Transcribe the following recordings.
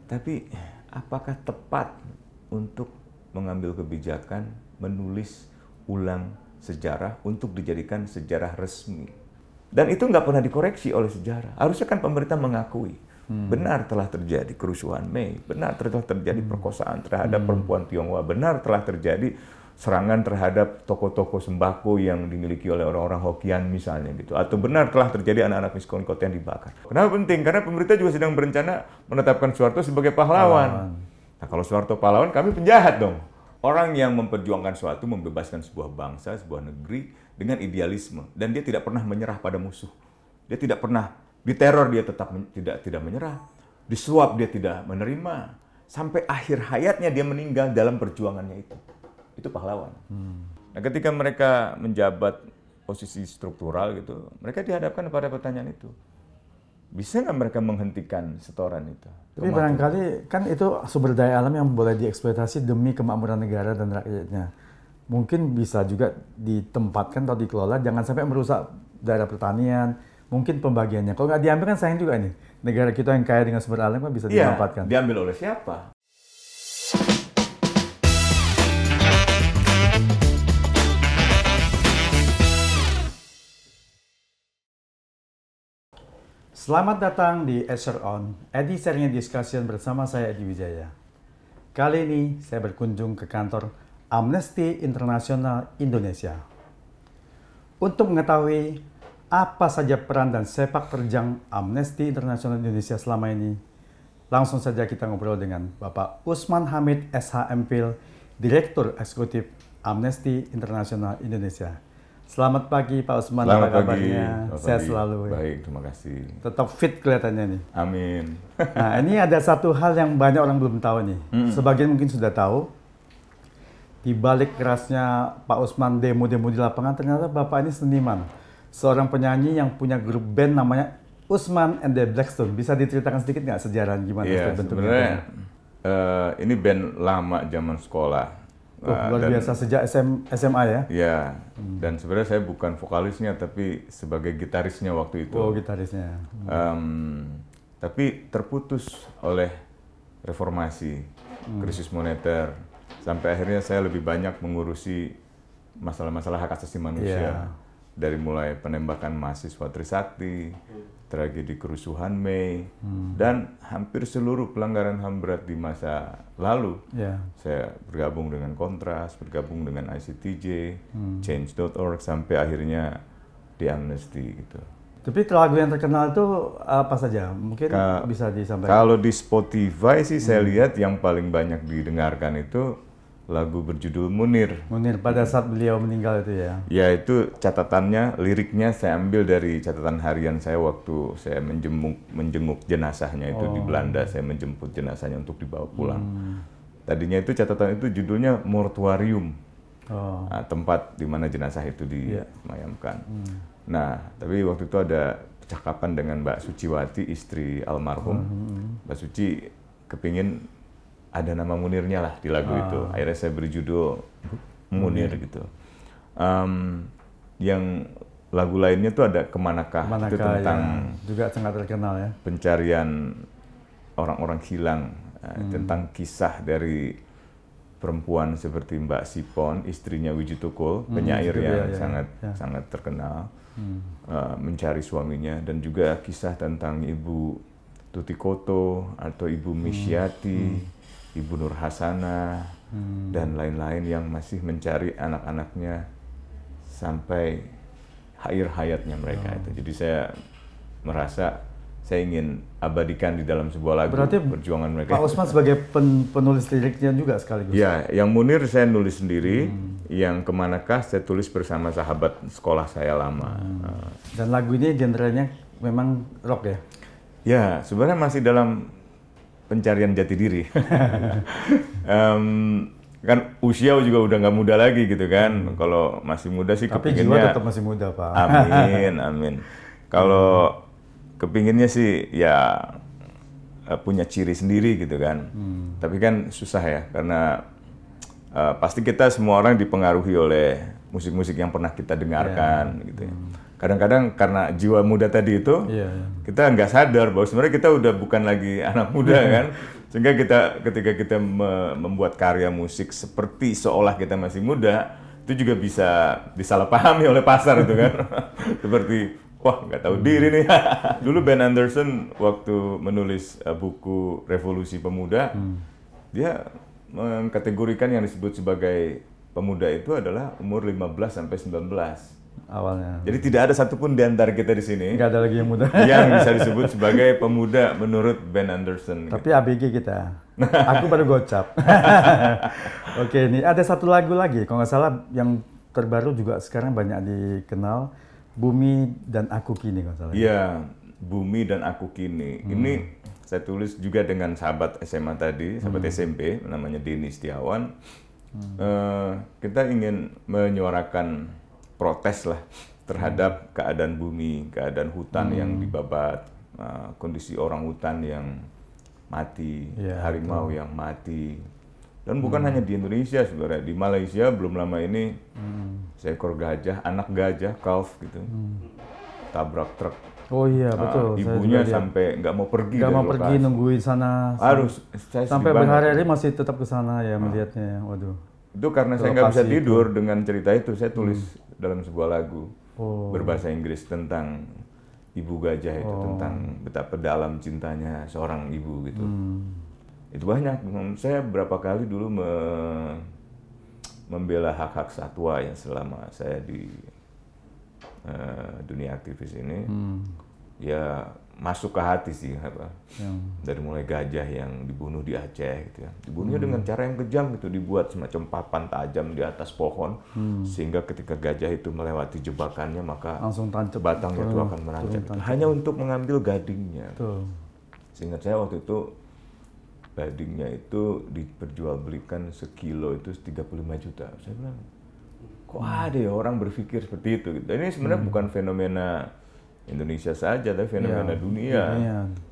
Tapi apakah tepat untuk mengambil kebijakan menulis ulang sejarah untuk dijadikan sejarah resmi? Dan itu nggak pernah dikoreksi oleh sejarah. Harusnya kan pemerintah mengakui benar telah terjadi kerusuhan Mei, benar telah terjadi perkosaan terhadap perempuan Tionghoa, benar telah terjadi serangan terhadap toko-toko sembako yang dimiliki oleh orang-orang Hokkien misalnya gitu, atau benar telah terjadi anak-anak miskin kota yang dibakar. Kenapa penting? Karena pemerintah juga sedang berencana menetapkan Soeharto sebagai pahlawan. Nah, kalau Soeharto pahlawan, kami penjahat dong. Orang yang memperjuangkan suatu, membebaskan sebuah bangsa, sebuah negeri dengan idealisme, dan dia tidak pernah menyerah pada musuh. Dia tidak pernah diteror, dia tetap tidak menyerah. Disuap, dia tidak menerima. Sampai akhir hayatnya dia meninggal dalam perjuangannya itu. Itu pahlawan. Nah, ketika mereka menjabat posisi struktural gitu, mereka dihadapkan pada pertanyaan itu. Bisa nggak mereka menghentikan setoran itu? Tapi barangkali kan itu sumber daya alam yang boleh dieksploitasi demi kemakmuran negara dan rakyatnya. Mungkin bisa juga ditempatkan atau dikelola, jangan sampai merusak daerah pertanian, mungkin pembagiannya. Kalau nggak diambil kan sayang juga nih. Negara kita yang kaya dengan sumber alam kan bisa dimanfaatkan. Diambil oleh siapa? Selamat datang di Azure On, sharing discussion bersama saya Edi Wijaya. Kali ini saya berkunjung ke kantor Amnesty International Indonesia. Untuk mengetahui apa saja peran dan sepak terjang Amnesty International Indonesia selama ini, langsung saja kita ngobrol dengan Bapak Usman Hamid SH.M.Phil, Direktur Eksekutif Amnesty International Indonesia. Selamat pagi Pak Usman, apa kabarnya? Sehat selalu. Baik, terima kasih. Tetap fit kelihatannya nih. Amin. Nah, ini ada satu hal yang banyak orang belum tahu nih. Sebagian mungkin sudah tahu. Di balik kerasnya Pak Usman demo-demo di lapangan, ternyata Bapak ini seniman. Seorang penyanyi yang punya grup band namanya Usman and the Blackstone. Bisa diceritakan sedikit nggak sejarah gimana bentuknya? Sebenarnya ini band lama zaman sekolah. Luar biasa, sejak SMA ya? Iya, dan sebenarnya saya bukan vokalisnya, tapi sebagai gitarisnya waktu itu. Oh, gitarisnya. Tapi terputus oleh reformasi, krisis moneter, sampai akhirnya saya lebih banyak mengurusi masalah-masalah hak asasi manusia. Dari mulai penembakan mahasiswa Trisakti, tragedi kerusuhan Mei, dan hampir seluruh pelanggaran HAM berat di masa lalu. Saya bergabung dengan Kontras, bergabung dengan ICTJ, Change.org, sampai akhirnya di Amnesty gitu. Tapi lagu yang terkenal itu apa saja? Mungkin bisa disampaikan. Kalau di Spotify sih saya lihat yang paling banyak didengarkan itu lagu berjudul Munir. Munir, pada saat beliau meninggal itu ya? Ya, itu catatannya, liriknya saya ambil dari catatan harian saya waktu saya menjenguk jenazahnya itu di Belanda. Saya menjemput jenazahnya untuk dibawa pulang. Tadinya itu catatan itu judulnya Mortuarium, tempat di mana jenazah itu disemayamkan. Nah, tapi waktu itu ada percakapan dengan Mbak Suciwati, istri almarhum. Mbak Suci kepingin ada nama Munirnya lah di lagu itu. Akhirnya saya beri judul Munir gitu. Yang lagu lainnya tuh ada Kemanakah, itu tentang juga sangat terkenal ya. Pencarian orang-orang hilang, tentang kisah dari perempuan seperti Mbak Sipon, istrinya Wiji Tukul, penyair yang sangat terkenal, mencari suaminya, dan juga kisah tentang Ibu Tuti Koto atau Ibu Misyati, Ibu Nur Hasanah, dan lain-lain yang masih mencari anak-anaknya sampai akhir hayatnya mereka itu. Jadi saya merasa saya ingin abadikan di dalam sebuah lagu. Berarti perjuangan mereka. Pak Usman sebagai penulis liriknya juga sekaligus? Ya, yang Munir saya nulis sendiri, yang Kemanakah saya tulis bersama sahabat sekolah saya lama. Dan lagu ini genrenya memang rock ya? Ya, sebenarnya masih dalam pencarian jati diri. Kan usia juga udah nggak muda lagi gitu kan. Kalau masih muda sih tapi kepinginnya. Tapi jiwa tetap masih muda, Pak. Amin, amin. Kalau kepinginnya sih ya punya ciri sendiri gitu kan. Tapi kan susah ya, karena pasti kita semua orang dipengaruhi oleh musik-musik yang pernah kita dengarkan gitu ya. Kadang-kadang karena jiwa muda tadi itu, kita nggak sadar bahwa sebenarnya kita udah bukan lagi anak muda kan. Sehingga ketika kita membuat karya musik seperti seolah kita masih muda, itu juga bisa disalahpahami oleh pasar itu kan. Seperti, wah nggak tahu diri nih. Dulu Ben Anderson waktu menulis buku Revolusi Pemuda, dia mengkategorikan yang disebut sebagai pemuda itu adalah umur 15 sampai 19. Awalnya. Jadi tidak ada satupun di antara kita di sini Nggak ada lagi yang muda. yang bisa disebut sebagai pemuda menurut Ben Anderson. Tapi ABG kita. Aku baru gocap. Oke, ini ada satu lagu lagi. Kalau nggak salah yang terbaru juga sekarang banyak dikenal. Bumi dan Aku Kini kalau nggak salah. Iya, Bumi dan Aku Kini. Ini saya tulis juga dengan sahabat SMA tadi, sahabat SMP, namanya Denny Setiawan. Kita ingin menyuarakan protes lah terhadap keadaan bumi, keadaan hutan yang dibabat, kondisi orang hutan yang mati, harimau yang mati. Dan bukan hanya di Indonesia sebenarnya, di Malaysia belum lama ini seekor gajah, anak gajah, calf gitu, tabrak truk. Oh iya betul. Ibunya sampai nggak mau pergi. Nggak mau pergi, nungguin sana. Harus. Sampai berhari-hari masih tetap ke sana ya melihatnya. Waduh. Itu karena saya nggak bisa tidur dengan cerita itu, saya tulis dalam sebuah lagu berbahasa Inggris tentang ibu gajah itu, tentang betapa dalam cintanya seorang ibu gitu. Itu banyak. Saya berapa kali dulu membela hak-hak satwa yang selama saya di dunia aktivis ini. Ya masuk ke hati sih dari mulai gajah yang dibunuh di Aceh gitu ya, dibunuhnya dengan cara yang kejam gitu, dibuat semacam papan tajam di atas pohon sehingga ketika gajah itu melewati jebakannya maka langsung tancap batangnya itu akan menancap hanya untuk mengambil gadingnya. Seingat saya waktu itu gadingnya itu diperjualbelikan sekilo itu 35 juta. Saya bilang kok ada ya orang berpikir seperti itu gitu. Ini sebenarnya bukan fenomena Indonesia saja, tapi fenomena dunia.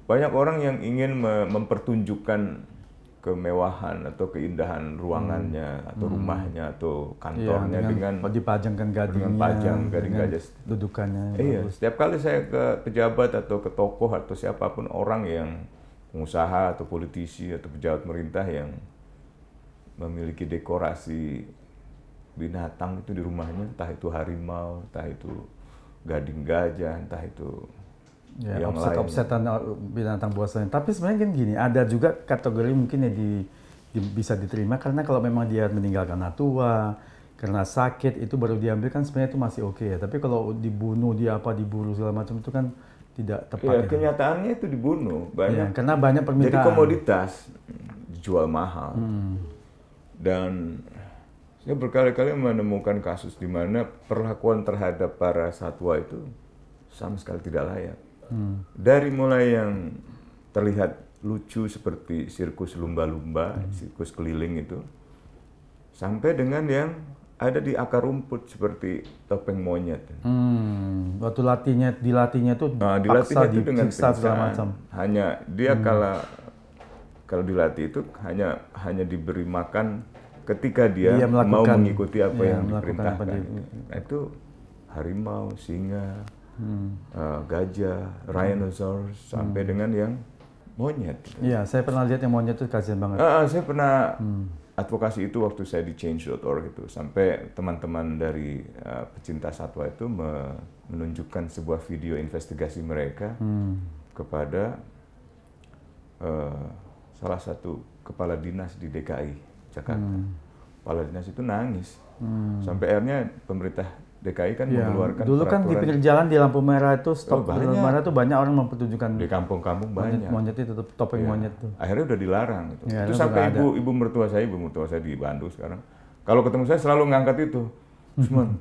Banyak orang yang ingin mempertunjukkan kemewahan atau keindahan ruangannya atau rumahnya atau kantornya dengan dipajangkan gadingnya, dengan pajang gading gajah dudukannya. Iya, setiap kali saya ke pejabat atau ke tokoh atau siapapun orang yang pengusaha atau politisi atau pejabat pemerintah yang memiliki dekorasi binatang itu di rumahnya, entah itu harimau, entah itu gading gajah, entah itu yang offset-offsetan binatang buas lain. Tapi sebenarnya kan gini, ada juga kategori mungkin yang bisa diterima karena kalau memang dia meninggal karena tua, karena sakit, itu baru diambil kan sebenarnya itu masih oke ya. Tapi kalau dibunuh, diburu segala macam itu kan tidak tepat. Ya, kenyataannya itu dibunuh banyak. Karena banyak permintaan. Jadi komoditas dijual mahal. Dan saya berkali-kali menemukan kasus di mana perlakuan terhadap para satwa itu sama sekali tidak layak. Dari mulai yang terlihat lucu seperti sirkus lumba-lumba, sirkus keliling itu, sampai dengan yang ada di akar rumput seperti topeng monyet. Waktu dilatihnya itu dilatihnya itu dengan segala macam. Hanya dia kalau dilatih itu hanya diberi makan ketika dia mau mengikuti apa yang diperintahkan. Nah, itu harimau, singa, gajah, rhinoceros, sampai dengan yang monyet. Iya, saya pernah lihat yang monyet itu kasihan banget. Saya pernah advokasi itu waktu saya di change.org itu, sampai teman-teman dari pecinta satwa itu menunjukkan sebuah video investigasi mereka kepada salah satu kepala dinas di DKI Jakarta. Kepala dinas itu nangis. Sampai akhirnya pemerintah DKI kan mengeluarkan dulu kan di pinggir jalan di lampu merah itu stop lampu merah itu banyak orang mempertunjukkan di kampung-kampung banyak monyet itu topeng monyet itu. Akhirnya udah dilarang itu. Itu sampai ibu mertua saya di Bandung sekarang. Kalau ketemu saya selalu ngangkat itu. Cuman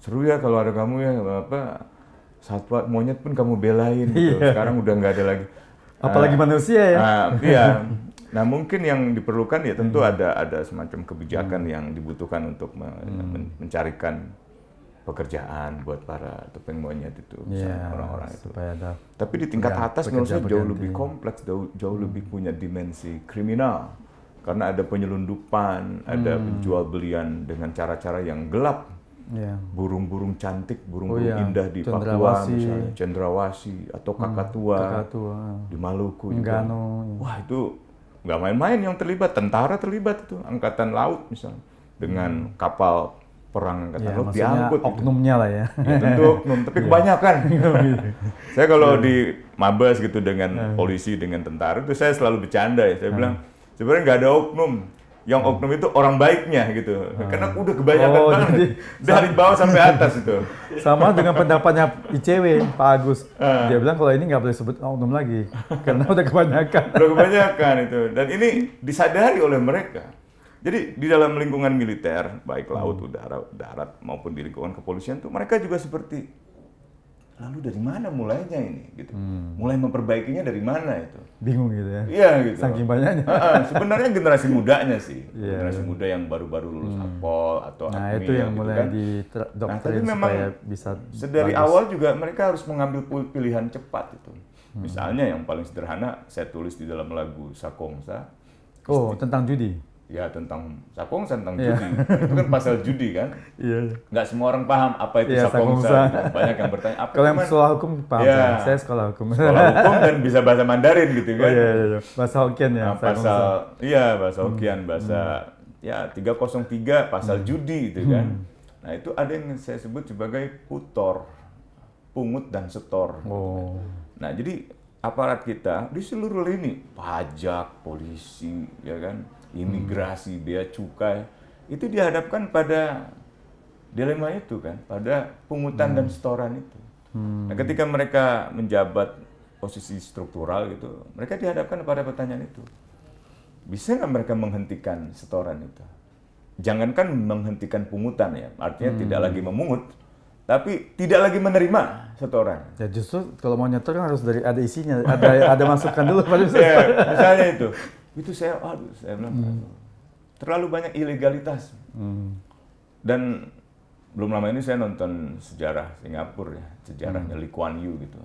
seru ya kalau ada kamu ya satwa monyet pun kamu belain gitu. Sekarang udah nggak ada lagi. Apalagi manusia ya. Iya. Nah mungkin yang diperlukan ya tentu ada semacam kebijakan yang dibutuhkan untuk mencarikan pekerjaan buat para topeng monyet itu, orang-orang itu. Tapi di tingkat atas menurut saya jauh lebih kompleks, jauh lebih punya dimensi kriminal. Karena ada penyelundupan, ada penjual belian dengan cara-cara yang gelap. Ya. burung-burung cantik, burung-burung iya. indah di Papua Cendrawasih. misalnya, cendrawasih atau kakatua, di Maluku juga. Enggano. Wah, itu nggak main-main yang terlibat, tentara terlibat itu, angkatan laut misalnya, dengan kapal perang angkatan Ya, laut maksudnya diangkut. Gitu. oknumnya lah ya. Ya tentu oknum, tapi kebanyakan. Saya kalau di Mabes gitu dengan polisi, dengan tentara itu saya selalu bercanda ya. Saya bilang sebenarnya nggak ada oknum. Yang oknum itu orang baiknya gitu. Karena udah kebanyakan banget. jadi Dari bawah sampai atas itu. sama dengan pendapatnya ICW, Pak Agus. Dia bilang kalau ini nggak boleh sebut oknum lagi karena udah kebanyakan. Udah kebanyakan itu. Dan ini disadari oleh mereka. Jadi di dalam lingkungan militer, baik laut, udara, darat maupun di lingkungan kepolisian tuh mereka juga seperti lalu dari mana mulainya ini gitu. Mulai memperbaikinya dari mana itu? Bingung gitu ya. Iya gitu. Saking banyaknya. Sebenarnya generasi mudanya sih. Iya, Generasi muda yang baru-baru lulus Akpol atau Nah, Akmi itu yang gitu mulai kan. didoktrin tapi memang supaya bisa Sedari bagus. awal juga mereka harus mengambil pilihan cepat itu. Misalnya yang paling sederhana saya tulis di dalam lagu Sakongsa. Oh, tentang judi. Ya tentang Sakongsa, tentang judi. Itu kan pasal judi kan. Iya. Nggak semua orang paham apa itu Iya, Sakongsa. Sakongsa. Banyak yang bertanya apa Kalau yang cuman sekolah hukum paham Iya. saya sekolah hukum. sekolah hukum dan bisa bahasa Mandarin gitu Oh, kan. iya. Bahasa Hokkien ya. Nah, pasal bahasa Hokkien, bahasa ya 303 pasal judi gitu kan. Nah, itu ada yang saya sebut sebagai putor, pungut dan setor. Oh. Nah, jadi aparat kita di seluruh lini, pajak, polisi, ya kan, imigrasi, bea cukai, itu dihadapkan pada dilema itu kan, pada pungutan dan setoran itu. Nah, ketika mereka menjabat posisi struktural gitu, mereka dihadapkan pada pertanyaan itu. Bisa nggak mereka menghentikan setoran itu? Jangankan menghentikan pungutan ya, artinya tidak lagi memungut, tapi tidak lagi menerima setoran. Ya justru kalau mau nyetor kan harus dari ada isinya, ada masukan dulu pada Ya, misalnya itu saya bilang, aduh, terlalu banyak ilegalitas. Dan belum lama ini saya nonton sejarah Singapura ya, sejarahnya Lee Kuan Yew gitu.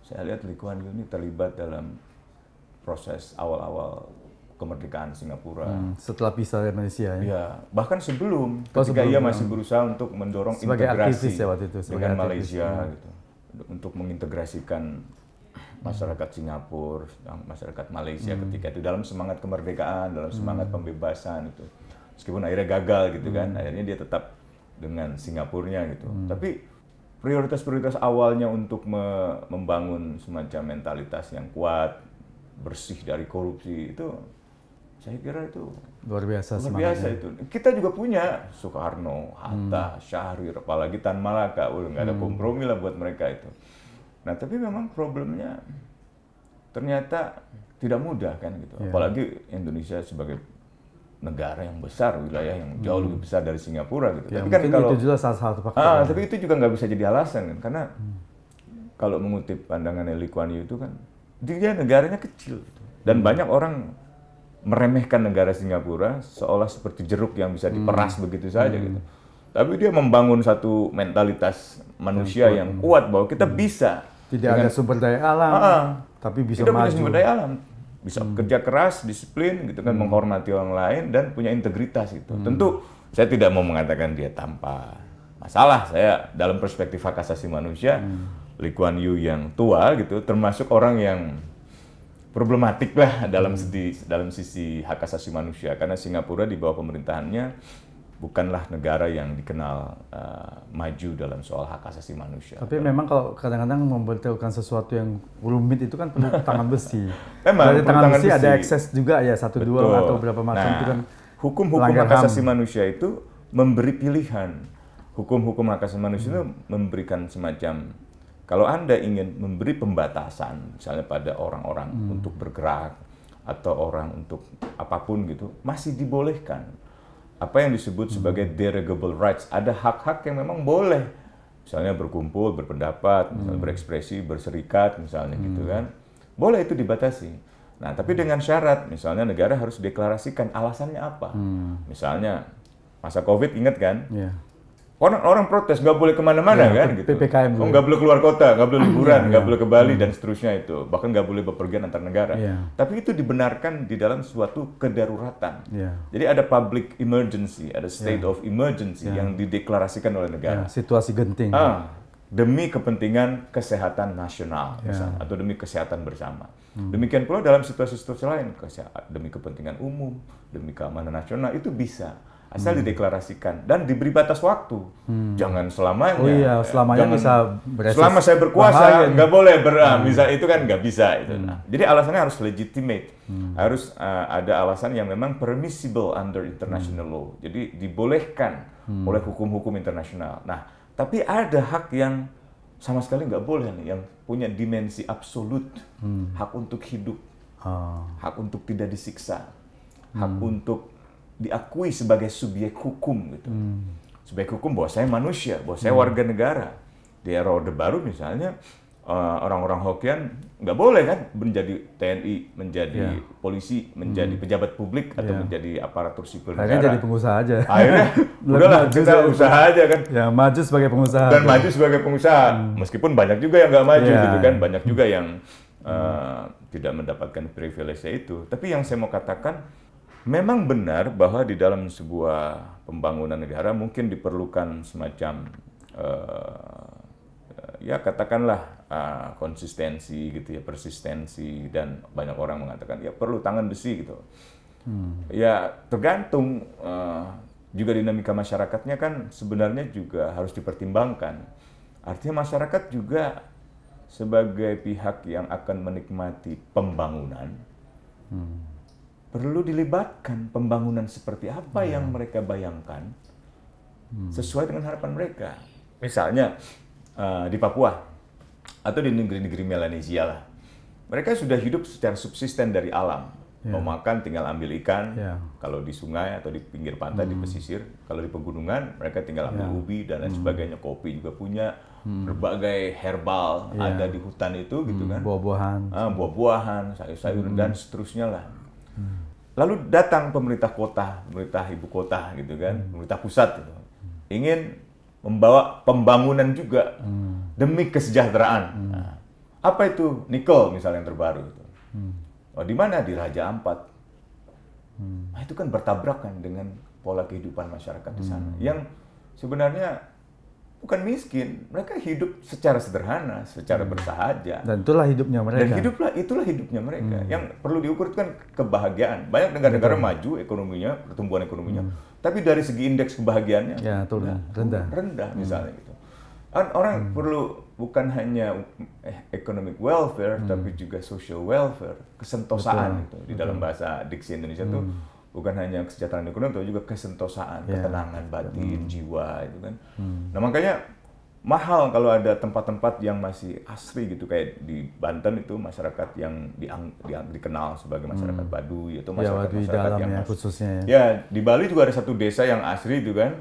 Saya lihat Lee Kuan Yew ini terlibat dalam proses awal-awal kemerdekaan Singapura. Setelah pisah dari Malaysia ya. Ya, bahkan sebelum ketika ia masih berusaha untuk mendorong Sebagai integrasi aktivis ya waktu itu, sebagai dengan aktivis. Malaysia gitu. Untuk mengintegrasikan masyarakat Singapura, masyarakat Malaysia ketika itu dalam semangat kemerdekaan, dalam semangat pembebasan itu. Meskipun akhirnya gagal gitu kan, akhirnya dia tetap dengan Singapurnya gitu. Tapi prioritas-prioritas awalnya untuk membangun semacam mentalitas yang kuat, bersih dari korupsi itu saya kira itu Luar biasa luar biasa itu. Kita juga punya Soekarno, Hatta, Syahrir, apalagi Tan Malaka, nggak ada kompromi lah buat mereka itu. Nah tapi memang problemnya ternyata tidak mudah kan gitu. Apalagi Indonesia sebagai negara yang besar, wilayah yang jauh lebih besar dari Singapura gitu. Ya, tapi kan kalau itu juga salah satu faktor. tapi itu juga nggak bisa jadi alasan kan, karena kalau mengutip pandangan Lee Kuan Yew itu kan dia negaranya kecil gitu. Dan banyak orang meremehkan negara Singapura seolah seperti jeruk yang bisa diperas begitu saja gitu. Tapi dia membangun satu mentalitas manusia yang kuat bahwa kita bisa. Tidak ada sumber daya alam, tapi bisa Kita maju. punya sumber daya alam, bisa kerja keras, disiplin gitu kan, menghormati orang lain dan punya integritas gitu. Tentu saya tidak mau mengatakan dia tanpa masalah. Saya dalam perspektif hak asasi manusia, Lee Kuan Yew yang tua gitu termasuk orang yang problematik lah dalam sisi hak asasi manusia, karena Singapura di bawah pemerintahannya bukanlah negara yang dikenal maju dalam soal hak asasi manusia. Tapi memang kalau kadang-kadang memberitahukan sesuatu yang rumit itu kan perlu tangan besi. Memang dari perlu tangan tangan besi ada besi. ekses juga ya, satu dua atau berapa macam itu kan. Hukum-hukum melanggar hak HAM. asasi manusia itu memberi pilihan. Hukum-hukum hak asasi manusia itu memberikan semacam, kalau Anda ingin memberi pembatasan, misalnya pada orang-orang untuk bergerak, atau orang untuk apapun gitu, masih dibolehkan. Apa yang disebut sebagai derogable rights, ada hak-hak yang memang boleh. Misalnya berkumpul, berpendapat, misalnya berekspresi, berserikat, misalnya gitu kan. Boleh itu dibatasi. Nah, tapi dengan syarat, misalnya negara harus deklarasikan alasannya apa. Misalnya, masa COVID ingat kan? Iya. Orang protes nggak boleh kemana-mana kan gitu. PPKM Oh, nggak boleh keluar kota, nggak boleh liburan, nggak boleh ke Bali dan seterusnya itu. Bahkan nggak boleh bepergian antar negara. Tapi itu dibenarkan di dalam suatu kedaruratan. Jadi ada public emergency, ada state of emergency yang dideklarasikan oleh negara. Situasi genting. Demi kepentingan kesehatan nasional misalnya, atau demi kesehatan bersama. Demikian pula dalam situasi-situasi lain, demi kepentingan umum, demi keamanan nasional, itu bisa. Asal dideklarasikan dan diberi batas waktu. Jangan selamanya. Oh iya, selamanya bisa beresis. Selama saya berkuasa, nggak boleh misal itu kan nggak bisa. Itu. Jadi alasannya harus legitimate. Harus ada alasan yang memang permissible under international law. Jadi dibolehkan oleh hukum-hukum internasional. Nah, tapi ada hak yang sama sekali nggak boleh nih, yang punya dimensi absolut. Hak untuk hidup, hak untuk tidak disiksa, hak untuk diakui sebagai subjek hukum gitu. Subjek hukum bahwa saya manusia, bahwa saya warga negara. Di era Orde Baru misalnya, orang-orang Hokkien nggak boleh kan menjadi TNI, menjadi polisi, menjadi pejabat publik atau menjadi aparatur sipil negara. Akhirnya jadi pengusaha aja. Akhirnya udahlah kita usaha aja kan. Ya maju sebagai pengusaha. Dan maju sebagai pengusaha. Meskipun banyak juga yang nggak maju gitu kan, banyak juga yang tidak mendapatkan privilege itu. Tapi yang saya mau katakan, memang benar bahwa di dalam sebuah pembangunan negara mungkin diperlukan semacam ya katakanlah konsistensi gitu ya, persistensi, dan banyak orang mengatakan ya perlu tangan besi gitu. Ya tergantung juga dinamika masyarakatnya kan sebenarnya juga harus dipertimbangkan. Artinya masyarakat juga sebagai pihak yang akan menikmati pembangunan perlu dilibatkan. Pembangunan seperti apa yang mereka bayangkan sesuai dengan harapan mereka. Misalnya di Papua atau di negeri-negeri Melanesia lah, mereka sudah hidup secara subsisten dari alam. Mau makan tinggal ambil ikan, kalau di sungai atau di pinggir pantai, di pesisir. Kalau di pegunungan mereka tinggal ambil ubi dan lain sebagainya. Kopi juga punya, berbagai herbal ada di hutan itu gitu kan. Buah-buahan, sayur-sayuran dan seterusnya lah. Lalu datang pemerintah kota, pemerintah ibu kota gitu kan, pemerintah pusat gitu, ingin membawa pembangunan juga demi kesejahteraan. Nah, apa itu nikel misalnya yang terbaru itu? Oh, di mana? Di Raja Ampat. Nah, itu kan bertabrakan dengan pola kehidupan masyarakat di sana, yang sebenarnya bukan miskin, mereka hidup secara sederhana, secara bersahaja. Dan itulah hidupnya mereka. Dan itulah hidupnya mereka. Yang perlu diukur itu kan kebahagiaan. Banyak negara-negara maju ekonominya, pertumbuhan ekonominya, tapi dari segi indeks kebahagiaannya turun, rendah misalnya gitu. Orang perlu bukan hanya economic welfare, tapi juga social welfare, kesentosaan itu di dalam bahasa diksi Indonesia itu. Bukan hanya kesejahteraan ekonomi, tapi juga kesentosaan, ketenangan batin, jiwa itu kan. Nah makanya mahal kalau ada tempat-tempat yang masih asri gitu, kayak di Banten itu masyarakat yang dikenal sebagai masyarakat Baduy, atau masyarakat yang khususnya. Ya di Bali juga ada satu desa yang asri itu kan.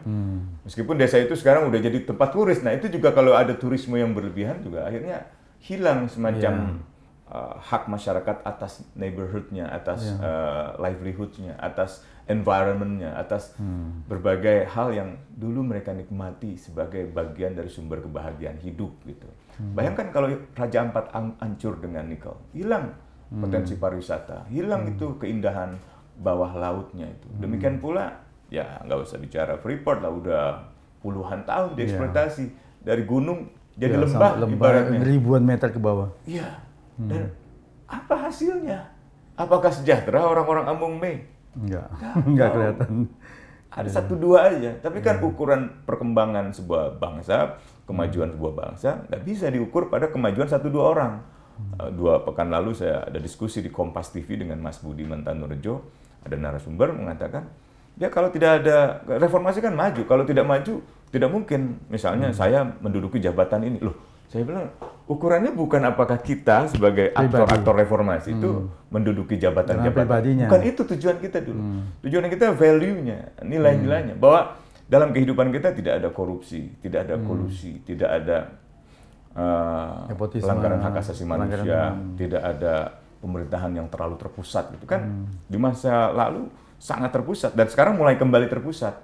Meskipun desa itu sekarang udah jadi tempat turis. Nah itu juga kalau ada turisme yang berlebihan juga akhirnya hilang semacam hak masyarakat atas neighborhood-nya, atas livelihood-nya, atas environment-nya, atas berbagai hal yang dulu mereka nikmati sebagai bagian dari sumber kebahagiaan hidup gitu. Bayangkan kalau Raja Ampat hancur dengan nikel, hilang potensi pariwisata, hilang itu keindahan bawah lautnya itu. Demikian pula, ya nggak usah bicara Freeport lah, udah puluhan tahun dieksploitasi dari gunung jadi lembah ibaratnya. Ribuan meter ke bawah. Iya. Dan apa hasilnya? Apakah sejahtera orang-orang Ambung Mei? Enggak kelihatan. Ada satu dua aja. Tapi kan ukuran perkembangan sebuah bangsa, kemajuan sebuah bangsa, nggak bisa diukur pada kemajuan satu dua orang. 2 pekan lalu saya ada diskusi di Kompas TV dengan Mas Budiman Tanurejo. Ada narasumber mengatakan, ya kalau tidak ada reformasi kan maju. Kalau tidak maju, tidak mungkin. Misalnya saya menduduki jabatan ini. Loh, saya bilang, ukurannya bukan apakah kita sebagai aktor reformasi itu menduduki jabatan-jabatan. Bukan itu tujuan kita dulu. Tujuan kita value-nya, nilai-nilainya. Bahwa dalam kehidupan kita tidak ada korupsi, tidak ada kolusi, tidak ada pelanggaran hak asasi manusia, tidak ada pemerintahan yang terlalu terpusat. Gitu kan di masa lalu sangat terpusat, dan sekarang mulai kembali terpusat.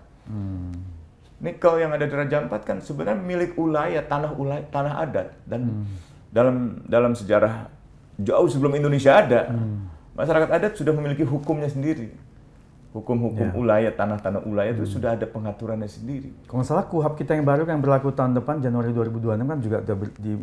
Nikel yang ada di Raja Ampat kan sebenarnya milik ulayat, tanah adat. Dan dalam sejarah jauh sebelum Indonesia ada, masyarakat adat sudah memiliki hukumnya sendiri. Hukum-hukum ulayat, tanah-tanah ulayat itu sudah ada pengaturannya sendiri. Kalau nggak salah KUHP kita yang baru yang berlaku tahun depan Januari 2026 kan juga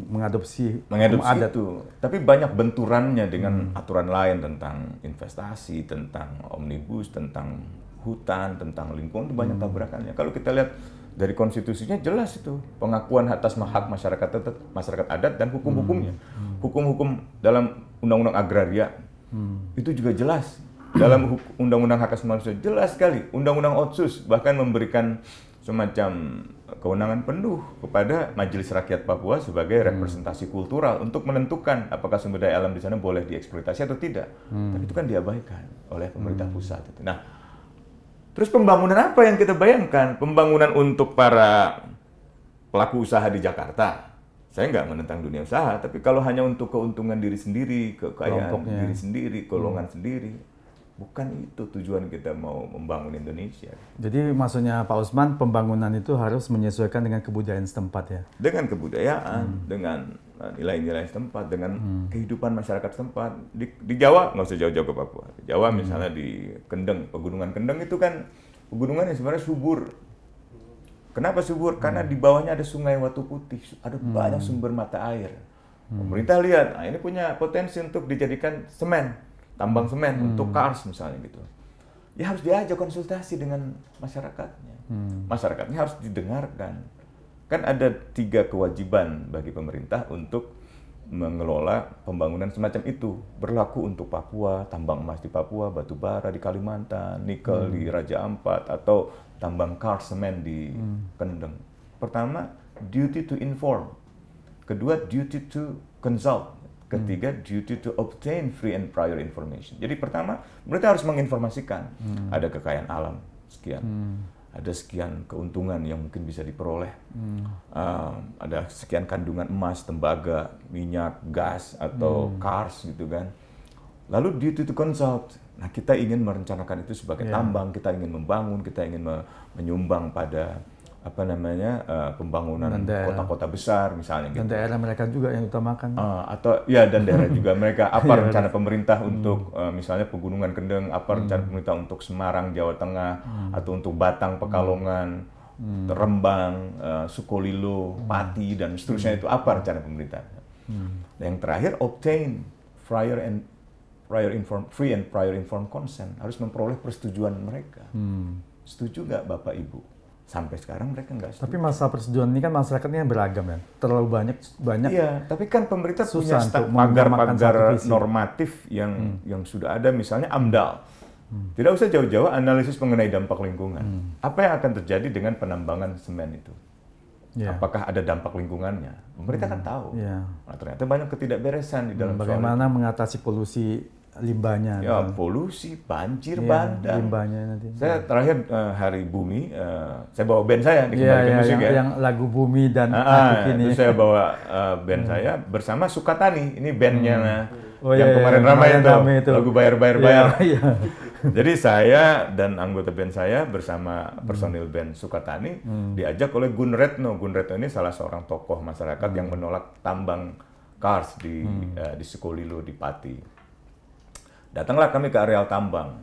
mengadopsi hukum adat itu. Tapi banyak benturannya dengan aturan lain tentang investasi, tentang omnibus, tentang hutan, tentang lingkungan, itu banyak tabrakannya. Kalau kita lihat dari konstitusinya jelas itu pengakuan atas hak masyarakat adat dan hukum-hukumnya. Hukum-hukum dalam undang-undang agraria itu juga jelas. Dalam undang-undang hak asasi manusia jelas sekali. Undang-undang Otsus bahkan memberikan semacam kewenangan penuh kepada Majelis Rakyat Papua sebagai representasi kultural untuk menentukan apakah sumber daya alam di sana boleh dieksploitasi atau tidak. Tapi itu kan diabaikan oleh pemerintah pusat. Nah, terus pembangunan apa yang kita bayangkan? Pembangunan untuk para pelaku usaha di Jakarta. Saya nggak menentang dunia usaha, tapi kalau hanya untuk keuntungan diri sendiri, kekayaan diri sendiri, golongan sendiri, bukan itu tujuan kita mau membangun Indonesia. Jadi maksudnya Pak Usman, pembangunan itu harus menyesuaikan dengan kebudayaan setempat ya? Dengan kebudayaan, dengan nilai-nilai setempat, dengan kehidupan masyarakat setempat. Di Jawa, nggak usah jauh-jauh ke Papua. Di Jawa misalnya di Kendeng, pegunungan Kendeng itu kan pegunungan yang sebenarnya subur. Kenapa subur? Karena di bawahnya ada Sungai Watu Putih, ada banyak sumber mata air. Pemerintah lihat, ini punya potensi untuk dijadikan semen. Tambang semen untuk kars misalnya gitu. Ya harus diajak konsultasi dengan masyarakatnya. Masyarakatnya harus didengarkan. Kan ada 3 kewajiban bagi pemerintah untuk mengelola pembangunan semacam itu. Berlaku untuk Papua, tambang emas di Papua, batu bara di Kalimantan, nikel di Raja Ampat, atau tambang kars semen di Kendeng. Pertama, duty to inform. Kedua, duty to consult. Ketiga, duty to obtain free and prior information. Jadi pertama, mereka harus menginformasikan ada kekayaan alam sekian, ada sekian keuntungan yang mungkin bisa diperoleh, ada sekian kandungan emas, tembaga, minyak, gas atau kars gitu kan. Lalu duty to consult. Nah, kita ingin merencanakan itu sebagai tambang, kita ingin membangun, kita ingin menyumbang pada pembangunan kota-kota besar misalnya gitu. Dan daerah mereka juga yang utamakan. Dan daerah juga mereka apa rencana pemerintah untuk misalnya Pegunungan Kendeng, apa rencana pemerintah untuk Semarang, Jawa Tengah, atau untuk Batang, Pekalongan, Rembang, Sukolilo, Pati dan seterusnya itu apa rencana pemerintah. Yang terakhir obtain free and prior informed consent, harus memperoleh persetujuan mereka. Setuju nggak Bapak Ibu? Sampai sekarang mereka nggak setuju. Tapi masalah persetujuan ini kan masyarakatnya beragam ya, terlalu banyak. Iya, tapi kan pemerintah punya pagar-pagar normatif yang sudah ada, misalnya AMDAL. Tidak usah jauh-jauh analisis mengenai dampak lingkungan. Apa yang akan terjadi dengan penambangan semen itu? Apakah ada dampak lingkungannya? Pemerintah kan tahu. Nah, ternyata banyak ketidakberesan di dalam bagaimana mengatasi polusi limbahnya. Ya, polusi, banjir, bandang. Limbahnya nanti. Saya terakhir Hari Bumi, saya bawa band saya di Kembali ke Musik ya. Yang lagu Bumi dan Aku Kini. Itu saya bawa band saya bersama Sukatani. Ini bandnya yang kemarin ramai itu, lagu Bayar. Jadi saya dan anggota band saya bersama personil band Sukatani diajak oleh Gun Retno. Gun Retno ini salah seorang tokoh masyarakat yang menolak tambang kars di Sukolilo, di Pati. Datanglah kami ke areal tambang.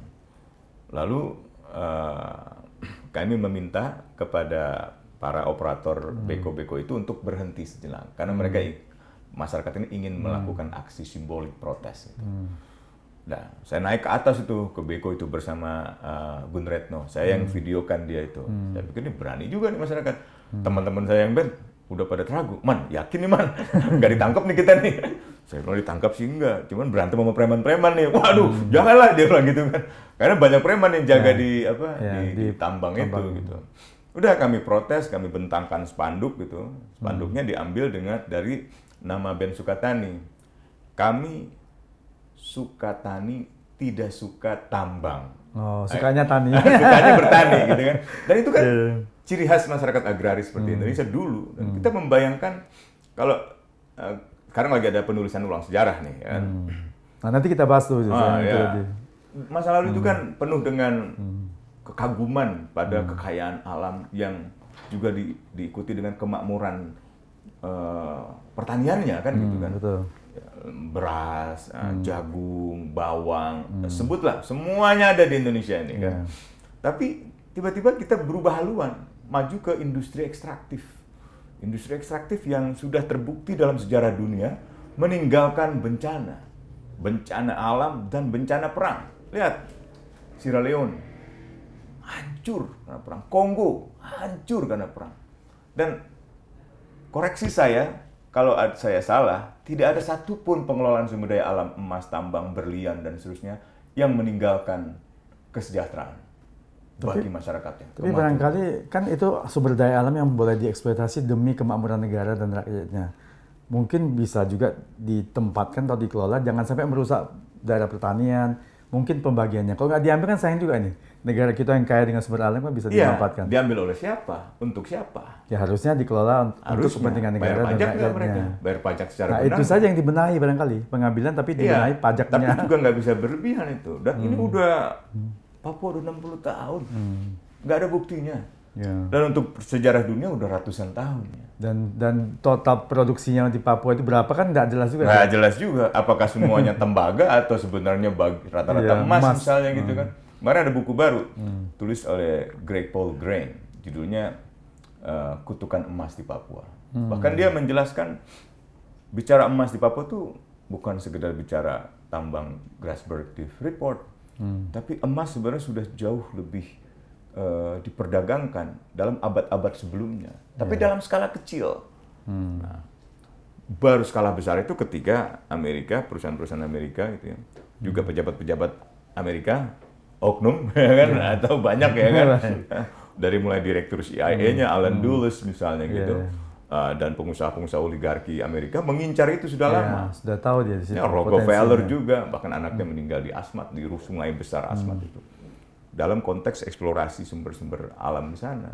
Lalu kami meminta kepada para operator beko-beko itu untuk berhenti sejenak. Karena mereka, masyarakat ini ingin melakukan aksi simbolik protes. Gitu. Nah, saya naik ke atas itu, ke beko itu bersama Gun Retno. Saya yang videokan dia itu. Saya pikir ini berani juga nih masyarakat. Teman-teman saya yang band udah pada teragu. Man, yakin nih man, nggak ditangkap nih kita nih. Saya bilang ditangkap sih enggak, cuman berantem sama preman-preman nih. Waduh, janganlah dia bilang gitu kan. Karena banyak preman yang jaga di tambang itu gitu. Udah kami protes, kami bentangkan spanduk gitu. Spanduknya diambil dari nama band Sukatani. Kami Sukatani tidak suka tambang. Oh, sukanya tani. Sukanya bertani gitu kan. Dan itu kan ciri khas masyarakat agraris seperti Indonesia dulu. Dan kita membayangkan kalau sekarang lagi ada penulisan ulang sejarah nih kan. Nah, nanti kita bahas tuh. Masa lalu itu kan penuh dengan kekaguman pada kekayaan alam yang juga diikuti dengan kemakmuran pertaniannya kan gitu kan. Betul. Beras, jagung, bawang, sebutlah semuanya ada di Indonesia ini kan. Tapi tiba-tiba kita berubah haluan, maju ke industri ekstraktif. Industri ekstraktif yang sudah terbukti dalam sejarah dunia meninggalkan bencana alam dan bencana perang. Lihat, Sierra Leone hancur karena perang, Kongo hancur karena perang. Dan koreksi saya, kalau saya salah, tidak ada satupun pengelolaan sumber daya alam, emas, tambang, berlian, dan seterusnya yang meninggalkan kesejahteraan bagi masyarakatnya. Tapi barangkali kan itu sumber daya alam yang boleh dieksploitasi demi kemakmuran negara dan rakyatnya. Mungkin bisa juga ditempatkan atau dikelola, jangan sampai merusak daerah pertanian, mungkin pembagiannya. Kalau nggak diambil kan sayang juga nih. Negara kita yang kaya dengan sumber alam kan bisa dimanfaatkan. Diambil oleh siapa? Untuk siapa? Ya harusnya dikelola untuk kepentingan negara dan rakyatnya. Bayar pajak secara benar. benar. Itu saja yang dibenahi barangkali. Pengambilan tapi dibenahi pajaknya. Tapi juga nggak bisa berlebihan itu. Dan ini udah Papua udah 60 tahun. Nggak ada buktinya. Ya. Dan untuk sejarah dunia udah ratusan tahun. Dan total produksinya di Papua itu berapa kan nggak jelas juga. Nggak jelas juga. Apakah semuanya tembaga atau sebenarnya rata-rata emas misalnya gitu kan. Kemarin ada buku baru, tulis oleh Greg Paul Grain, judulnya Kutukan Emas di Papua. Bahkan dia menjelaskan, bicara emas di Papua tuh bukan sekedar bicara tambang Grasberg di Freeport, tapi emas sebenarnya sudah jauh lebih diperdagangkan dalam abad-abad sebelumnya. Tapi dalam skala kecil. Nah, baru skala besar itu ketika Amerika, perusahaan-perusahaan Amerika gitu ya, juga pejabat-pejabat Amerika, oknum kan, atau banyak ya kan, dari mulai direktur CIA-nya Alan Dulles misalnya gitu, dan pengusaha-pengusaha oligarki Amerika mengincar itu sudah lama. Sudah tahu dia di situ. Rockefeller juga, bahkan anaknya meninggal di Asmat, di sungai besar Asmat itu. Dalam konteks eksplorasi sumber-sumber alam di sana.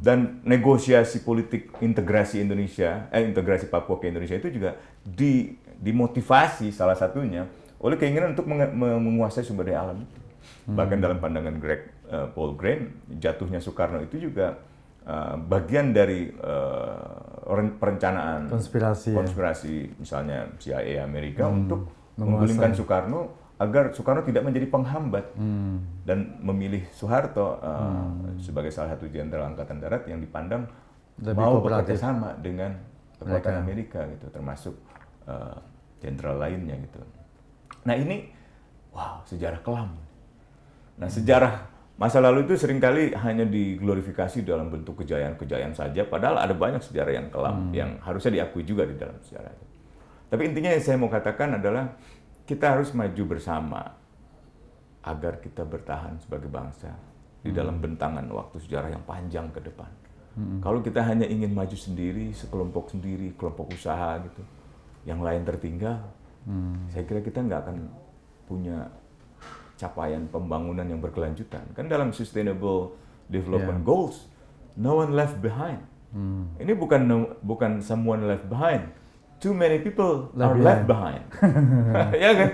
Dan negosiasi politik integrasi integrasi Papua ke Indonesia itu juga dimotivasi salah satunya oleh keinginan untuk menguasai sumber daya alam itu. Bahkan dalam pandangan Greg Paul Grain, jatuhnya Soekarno itu juga bagian dari perencanaan konspirasi misalnya CIA Amerika untuk menggulingkan Soekarno agar Soekarno tidak menjadi penghambat dan memilih Soeharto sebagai salah satu jenderal angkatan darat yang dipandang mau bekerja sama dengan kekuatan Amerika gitu, termasuk jenderal lainnya gitu. Nah ini, sejarah kelam. Nah sejarah masa lalu itu seringkali hanya diglorifikasi dalam bentuk kejayaan-kejayaan saja, padahal ada banyak sejarah yang kelam yang harusnya diakui juga di dalam sejarah itu. Tapi intinya yang saya mau katakan adalah kita harus maju bersama agar kita bertahan sebagai bangsa di dalam bentangan waktu sejarah yang panjang ke depan. Kalau kita hanya ingin maju sendiri, sekelompok sendiri, kelompok usaha gitu, yang lain tertinggal, saya kira kita nggak akan punya capaian pembangunan yang berkelanjutan. Kan dalam Sustainable Development Goals, no one left behind. Ini bukan someone left behind. Too many people are left behind. Ya kan?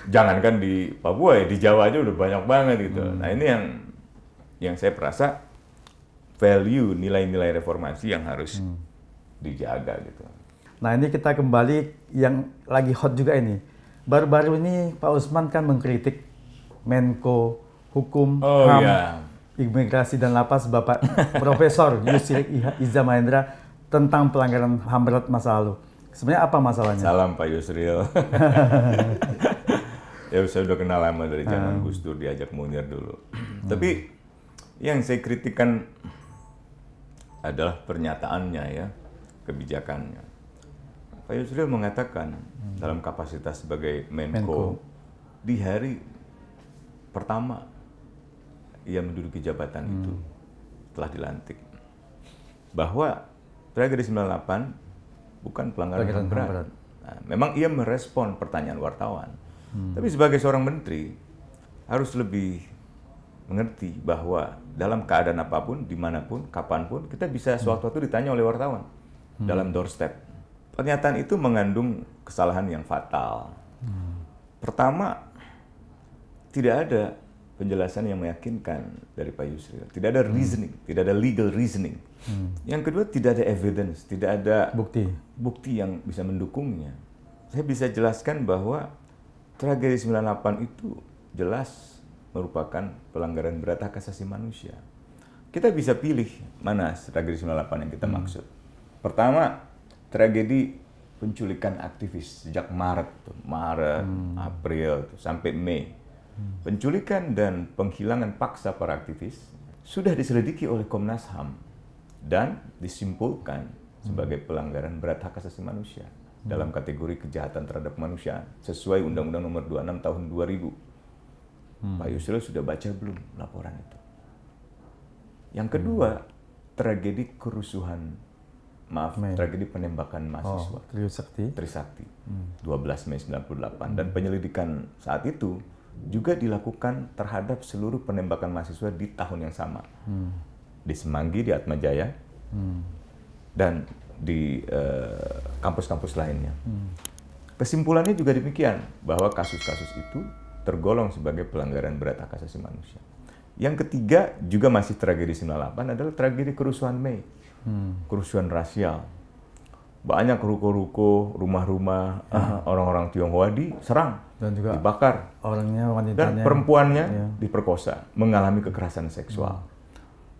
Jangankan di Papua ya, di Jawa aja udah banyak banget gitu. Nah ini yang saya perasa value, nilai-nilai reformasi yang harus dijaga gitu. Nah ini kita kembali yang lagi hot juga ini. Baru-baru ini Pak Usman kan mengkritik Menko Hukum, HAM, Imigrasi dan Lapas Bapak Profesor Yusril Iza Mahendra tentang pelanggaran HAM berat masa lalu. Sebenarnya apa masalahnya? Salam Pak Yusril. Ya saya udah kenal lama dari zaman Gus Dur, diajak Munir dulu. Tapi yang saya kritikan adalah pernyataannya ya, kebijakannya. Pak Yusril mengatakan dalam kapasitas sebagai Menko di hari pertama ia menduduki jabatan itu telah dilantik bahwa tragedi 98 bukan pelanggaran HAM berat. Nah, memang ia merespon pertanyaan wartawan. Tapi sebagai seorang menteri harus lebih mengerti bahwa dalam keadaan apapun, dimanapun, kapanpun kita bisa sewaktu-waktu ditanya oleh wartawan dalam doorstep. Pernyataan itu mengandung kesalahan yang fatal. Pertama, tidak ada penjelasan yang meyakinkan dari Pak Yusril. Tidak ada reasoning, tidak ada legal reasoning. Yang kedua, tidak ada evidence, tidak ada bukti yang bisa mendukungnya. Saya bisa jelaskan bahwa tragedi 98 itu jelas merupakan pelanggaran berat hak asasi manusia. Kita bisa pilih mana tragedi 98 yang kita maksud. Pertama, tragedi penculikan aktivis sejak Maret, April sampai Mei. Penculikan dan penghilangan paksa para aktivis sudah diselidiki oleh Komnas HAM dan disimpulkan sebagai pelanggaran berat hak asasi manusia dalam kategori kejahatan terhadap kemanusiaan sesuai Undang-Undang Nomor 26 Tahun 2000. Pak Yusril sudah baca belum laporan itu? Yang kedua, tragedi kerusuhan, tragedi penembakan mahasiswa Trisakti 12 Mei 98 dan penyelidikan saat itu juga dilakukan terhadap seluruh penembakan mahasiswa di tahun yang sama di Semanggi, di Atmajaya dan di kampus-kampus lainnya. Kesimpulannya juga demikian, bahwa kasus-kasus itu tergolong sebagai pelanggaran berat hak asasi manusia. Yang ketiga juga masih tragedi 98 adalah tragedi kerusuhan Mei, kerusuhan rasial. Banyak ruko-ruko, rumah-rumah orang-orang Tionghoa diserang, dan juga dibakar, orangnya, wanitanya, dan perempuannya diperkosa, mengalami kekerasan seksual.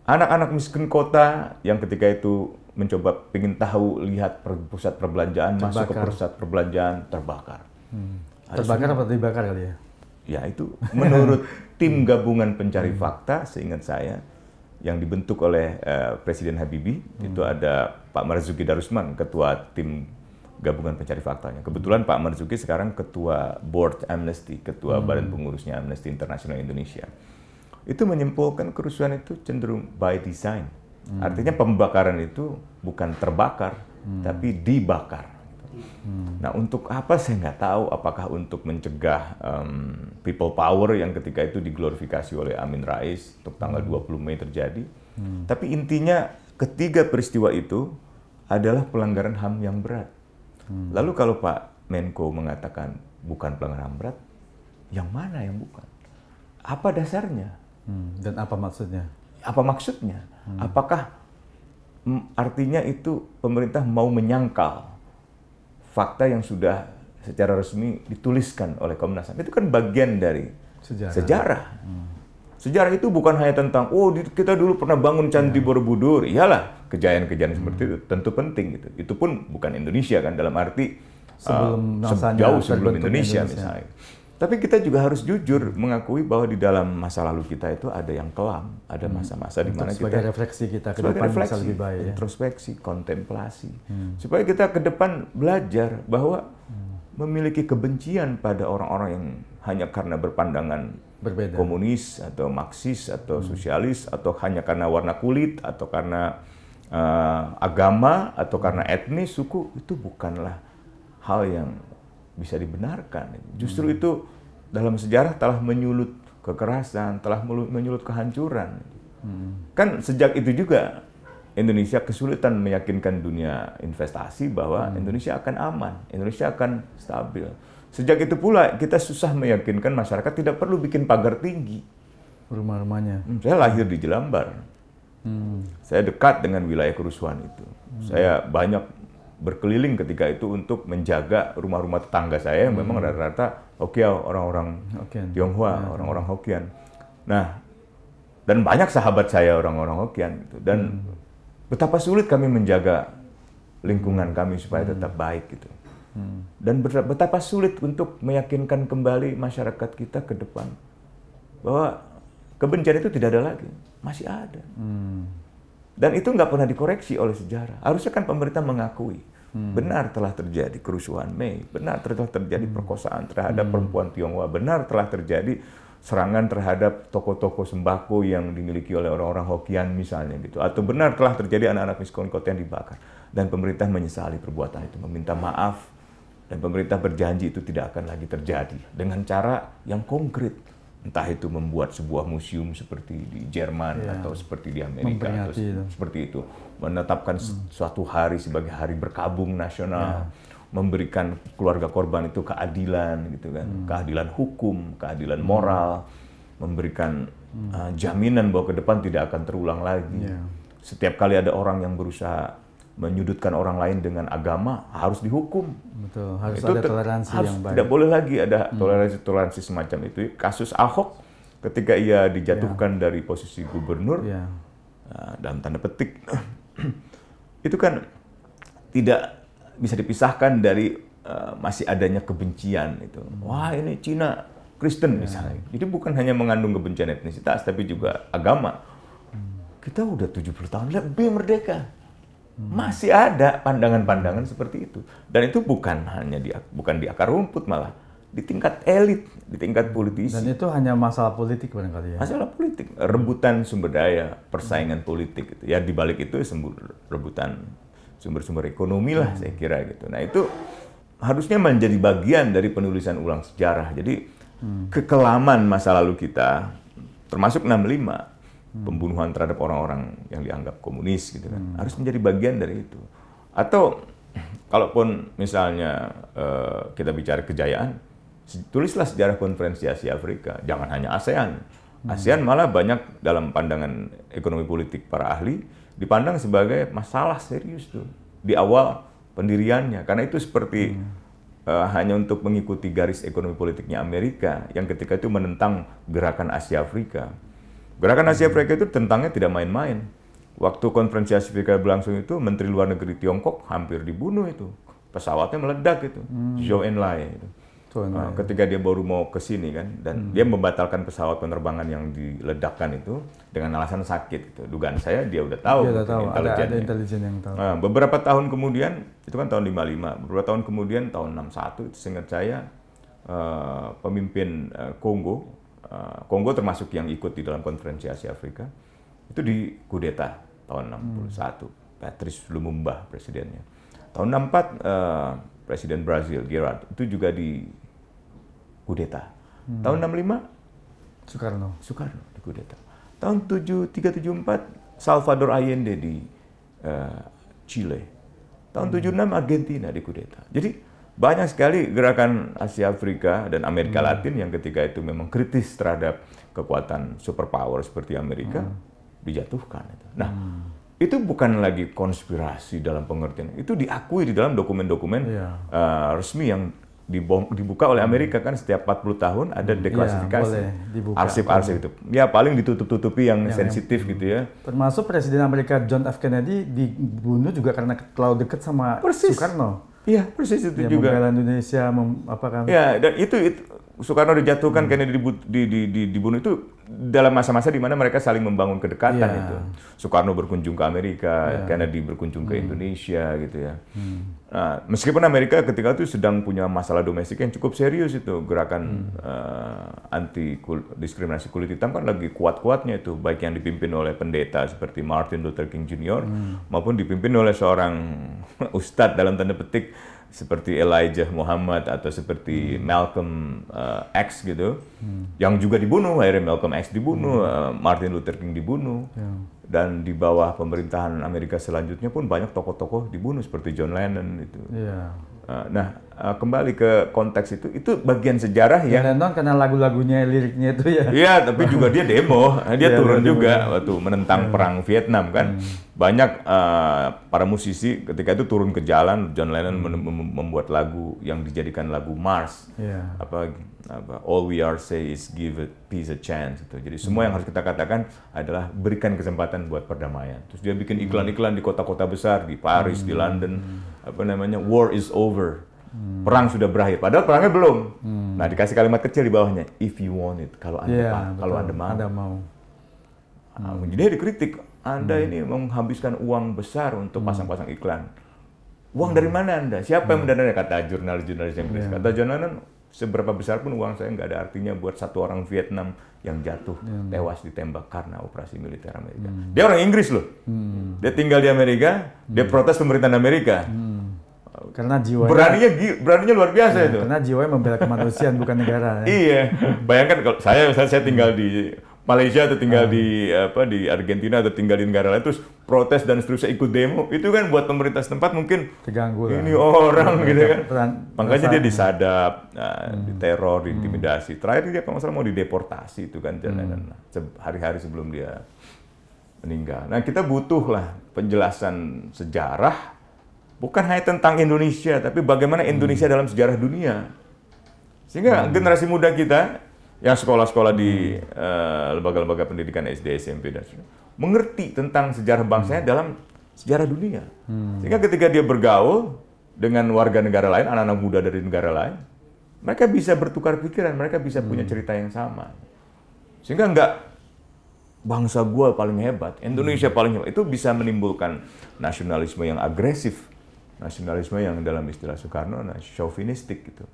Anak-anak miskin kota yang ketika itu mencoba ingin tahu, lihat pusat perbelanjaan, masuk ke pusat perbelanjaan, terbakar. Terbakar apa dibakar kali ya? Ya itu menurut tim gabungan pencari fakta, seingat saya, yang dibentuk oleh Presiden Habibie, itu ada Pak Marzuki Darusman, ketua tim gabungan pencari faktanya. Kebetulan Pak Marzuki sekarang ketua Board Amnesty, ketua badan pengurusnya Amnesty International Indonesia. Itu menyimpulkan kerusuhan itu cenderung by design. Artinya pembakaran itu bukan terbakar, tapi dibakar. Nah, untuk apa saya nggak tahu, apakah untuk mencegah people power yang ketika itu diglorifikasi oleh Amin Rais untuk tanggal 20 Mei terjadi. Tapi intinya ketiga peristiwa itu adalah pelanggaran HAM yang berat. Lalu kalau Pak Menko mengatakan bukan pelanggaran HAM berat, yang mana yang bukan? Apa dasarnya? Dan apa maksudnya? Apa maksudnya? Apakah artinya itu pemerintah mau menyangkal fakta yang sudah secara resmi dituliskan oleh Komnas HAM? Itu kan bagian dari sejarah. Sejarah itu bukan hanya tentang, kita dulu pernah bangun Candi Borobudur. Iyalah, kejayaan-kejayaan seperti itu tentu penting gitu. Itu pun bukan Indonesia kan, dalam arti jauh sebelum Indonesia misalnya. Tapi kita juga harus jujur mengakui bahwa di dalam masa lalu kita itu ada yang kelam, ada masa-masa di mana kita sebagai refleksi kita ke depan bisa lebih baik, introspeksi, kontemplasi, supaya kita ke depan belajar bahwa memiliki kebencian pada orang-orang yang hanya karena berpandangan berbeda, komunis atau Marxis atau sosialis, atau hanya karena warna kulit atau karena agama atau karena etnis, suku, itu bukanlah hal yang bisa dibenarkan. Justru itu dalam sejarah telah menyulut kekerasan, telah menyulut kehancuran. Kan sejak itu juga Indonesia kesulitan meyakinkan dunia investasi bahwa Indonesia akan aman, Indonesia akan stabil. Sejak itu pula kita susah meyakinkan masyarakat tidak perlu bikin pagar tinggi rumah-rumahnya. Saya lahir di Jelambar. Saya dekat dengan wilayah kerusuhan itu. Saya banyak berkeliling ketika itu untuk menjaga rumah-rumah tetangga saya yang memang rata-rata Hokkien, orang-orang Tionghoa, orang-orang Hokkien. Nah, dan banyak sahabat saya orang-orang Hokkien gitu. Dan betapa sulit kami menjaga lingkungan kami supaya tetap baik gitu. Dan betapa sulit untuk meyakinkan kembali masyarakat kita ke depan bahwa kebencian itu tidak ada lagi, masih ada. Dan itu nggak pernah dikoreksi oleh sejarah. Harusnya kan pemerintah mengakui, benar telah terjadi kerusuhan Mei, benar telah terjadi perkosaan terhadap perempuan Tionghoa, benar telah terjadi serangan terhadap toko-toko sembako yang dimiliki oleh orang-orang Hokkien misalnya gitu, atau benar telah terjadi anak-anak miskin kota yang dibakar. Dan pemerintah menyesali perbuatan itu, meminta maaf, dan pemerintah berjanji itu tidak akan lagi terjadi dengan cara yang konkret. Entah itu membuat sebuah museum seperti di Jerman atau seperti di Amerika atau seperti itu, menetapkan suatu hari sebagai hari berkabung nasional, memberikan keluarga korban itu keadilan gitu kan, keadilan hukum, keadilan moral, memberikan jaminan bahwa ke depan tidak akan terulang lagi. Setiap kali ada orang yang berusaha menyudutkan orang lain dengan agama, harus dihukum. Betul, harus ada toleransi yang baik. Tidak boleh lagi ada toleransi semacam itu. Kasus Ahok ketika ia dijatuhkan dari posisi gubernur, dalam tanda petik, itu kan tidak bisa dipisahkan dari masih adanya kebencian itu. Wah, ini Cina Kristen misalnya. Jadi bukan hanya mengandung kebencian etnisitas, tapi juga agama. Kita udah 70 tahun lebih merdeka. Masih ada pandangan-pandangan seperti itu. Dan itu bukan hanya bukan di akar rumput, malah di tingkat elit, di tingkat politisi. Dan itu hanya masalah politik barangkali ya? Masalah politik, rebutan sumber daya, persaingan politik. Gitu. Ya di balik itu rebutan sumber-sumber ekonomi lah saya kira gitu. Nah itu harusnya menjadi bagian dari penulisan ulang sejarah. Jadi kekelaman masa lalu kita, termasuk 65, pembunuhan terhadap orang-orang yang dianggap komunis gitu kan, harus menjadi bagian dari itu. Atau kalaupun misalnya kita bicara kejayaan, tulislah sejarah konferensi Asia Afrika, jangan hanya ASEAN. ASEAN malah banyak dalam pandangan ekonomi politik para ahli dipandang sebagai masalah serius tuh di awal pendiriannya, karena itu seperti hanya untuk mengikuti garis ekonomi politiknya Amerika yang ketika itu menentang gerakan Asia Afrika. Gerakan Asia Afrika itu tentangnya tidak main-main. Waktu konferensi Asia Afrika berlangsung itu, Menteri Luar Negeri Tiongkok hampir dibunuh itu. Pesawatnya meledak itu, Zhou Enlai itu. Ketika dia baru mau ke sini kan, dan dia membatalkan pesawat penerbangan yang diledakkan itu dengan alasan sakit. Gitu. Dugaan saya dia udah tahu. Dia udah tahu, ada intelijen yang tahu. Beberapa tahun kemudian, itu kan tahun 55, beberapa tahun kemudian, tahun 61, itu seingat saya, pemimpin Kongo termasuk yang ikut di dalam konferensi Asia Afrika, itu dikudeta tahun 61, Patrice Lumumba presidennya. Tahun 64, Presiden Brazil, Gerard, itu juga dikudeta. Tahun 65, Soekarno dikudeta. Tahun 73-74, Salvador Allende di Chile. Tahun 76, Argentina dikudeta. Jadi banyak sekali gerakan Asia Afrika dan Amerika Latin yang ketika itu memang kritis terhadap kekuatan superpower seperti Amerika, dijatuhkan. Nah, itu bukan lagi konspirasi dalam pengertian, itu diakui di dalam dokumen-dokumen resmi yang dibuka oleh Amerika kan setiap 40 tahun ada deklasifikasi, arsip-arsip itu. Ya paling ditutup-tutupi yang sensitif gitu ya. Termasuk Presiden Amerika John F. Kennedy dibunuh juga karena terlalu dekat sama Soekarno. Iya, persis itu juga. Membela Indonesia, apa kan? Ya, dan itu Soekarno dijatuhkan, Kennedy dibunuh itu dalam masa-masa di mana mereka saling membangun kedekatan itu. Soekarno berkunjung ke Amerika, Kennedy berkunjung ke Indonesia gitu ya. Nah, meskipun Amerika ketika itu sedang punya masalah domestik yang cukup serius itu, gerakan anti diskriminasi kulit hitam kan lagi kuat-kuatnya itu, baik yang dipimpin oleh pendeta seperti Martin Luther King Jr. maupun dipimpin oleh seorang ustadz dalam tanda petik seperti Elijah Muhammad atau seperti Malcolm X gitu, yang juga dibunuh. Akhirnya Malcolm X dibunuh, Martin Luther King dibunuh, dan di bawah pemerintahan Amerika selanjutnya pun banyak tokoh-tokoh dibunuh seperti John Lennon itu. Nah, kembali ke konteks itu bagian sejarah yang Lennon karena lagu-lagunya, liriknya itu ya. Iya, tapi juga dia demo, dia turun juga waktu menentang perang Vietnam kan. Banyak para musisi ketika itu turun ke jalan. John Lennon membuat lagu yang dijadikan lagu Mars. Apa all we are say is give peace a chance gitu. Jadi semua yang harus kita katakan adalah berikan kesempatan buat perdamaian. Terus dia bikin iklan-iklan di kota-kota besar, di Paris, di London, war is over. Perang sudah berakhir, padahal perangnya belum. Nah, dikasih kalimat kecil di bawahnya, if you want it, kalau Anda mau. Jadi dia dikritik, Anda ini menghabiskan uang besar untuk pasang-pasang iklan. Uang dari mana Anda? Siapa yang mendanai? Kata jurnalis-jurnalis Inggris. Kata John Lennon, seberapa besar pun uang saya nggak ada artinya buat satu orang Vietnam yang jatuh, tewas ditembak karena operasi militer Amerika. Dia orang Inggris loh. Dia tinggal di Amerika, dia protes pemerintahan Amerika. Karena jiwanya beraninya luar biasa itu. Karena jiwanya membela kemanusiaan bukan negara. Iya, bayangkan kalau saya tinggal di Malaysia atau tinggal di Argentina atau tinggal di negara lain terus protes dan seterusnya ikut demo, itu kan buat pemerintah setempat mungkin terganggu ini orang gitu kan. Makanya dia perasaan. disadap, diteror, diintimidasi. Terakhir dia kalau nggak salah mau dideportasi itu kan hari-hari sebelum dia meninggal. Nah, kita butuhlah penjelasan sejarah bukan hanya tentang Indonesia, tapi bagaimana Indonesia dalam sejarah dunia. Sehingga generasi muda kita yang sekolah-sekolah di lembaga-lembaga pendidikan SD, SMP dan sebagainya mengerti tentang sejarah bangsanya dalam sejarah dunia. Sehingga ketika dia bergaul dengan warga negara lain, anak-anak muda dari negara lain, mereka bisa bertukar pikiran, mereka bisa punya cerita yang sama. Sehingga enggak bangsa gua paling hebat, Indonesia paling hebat, itu bisa menimbulkan nasionalisme yang agresif, nasionalisme yang dalam istilah Soekarno, chauvinistik gitu,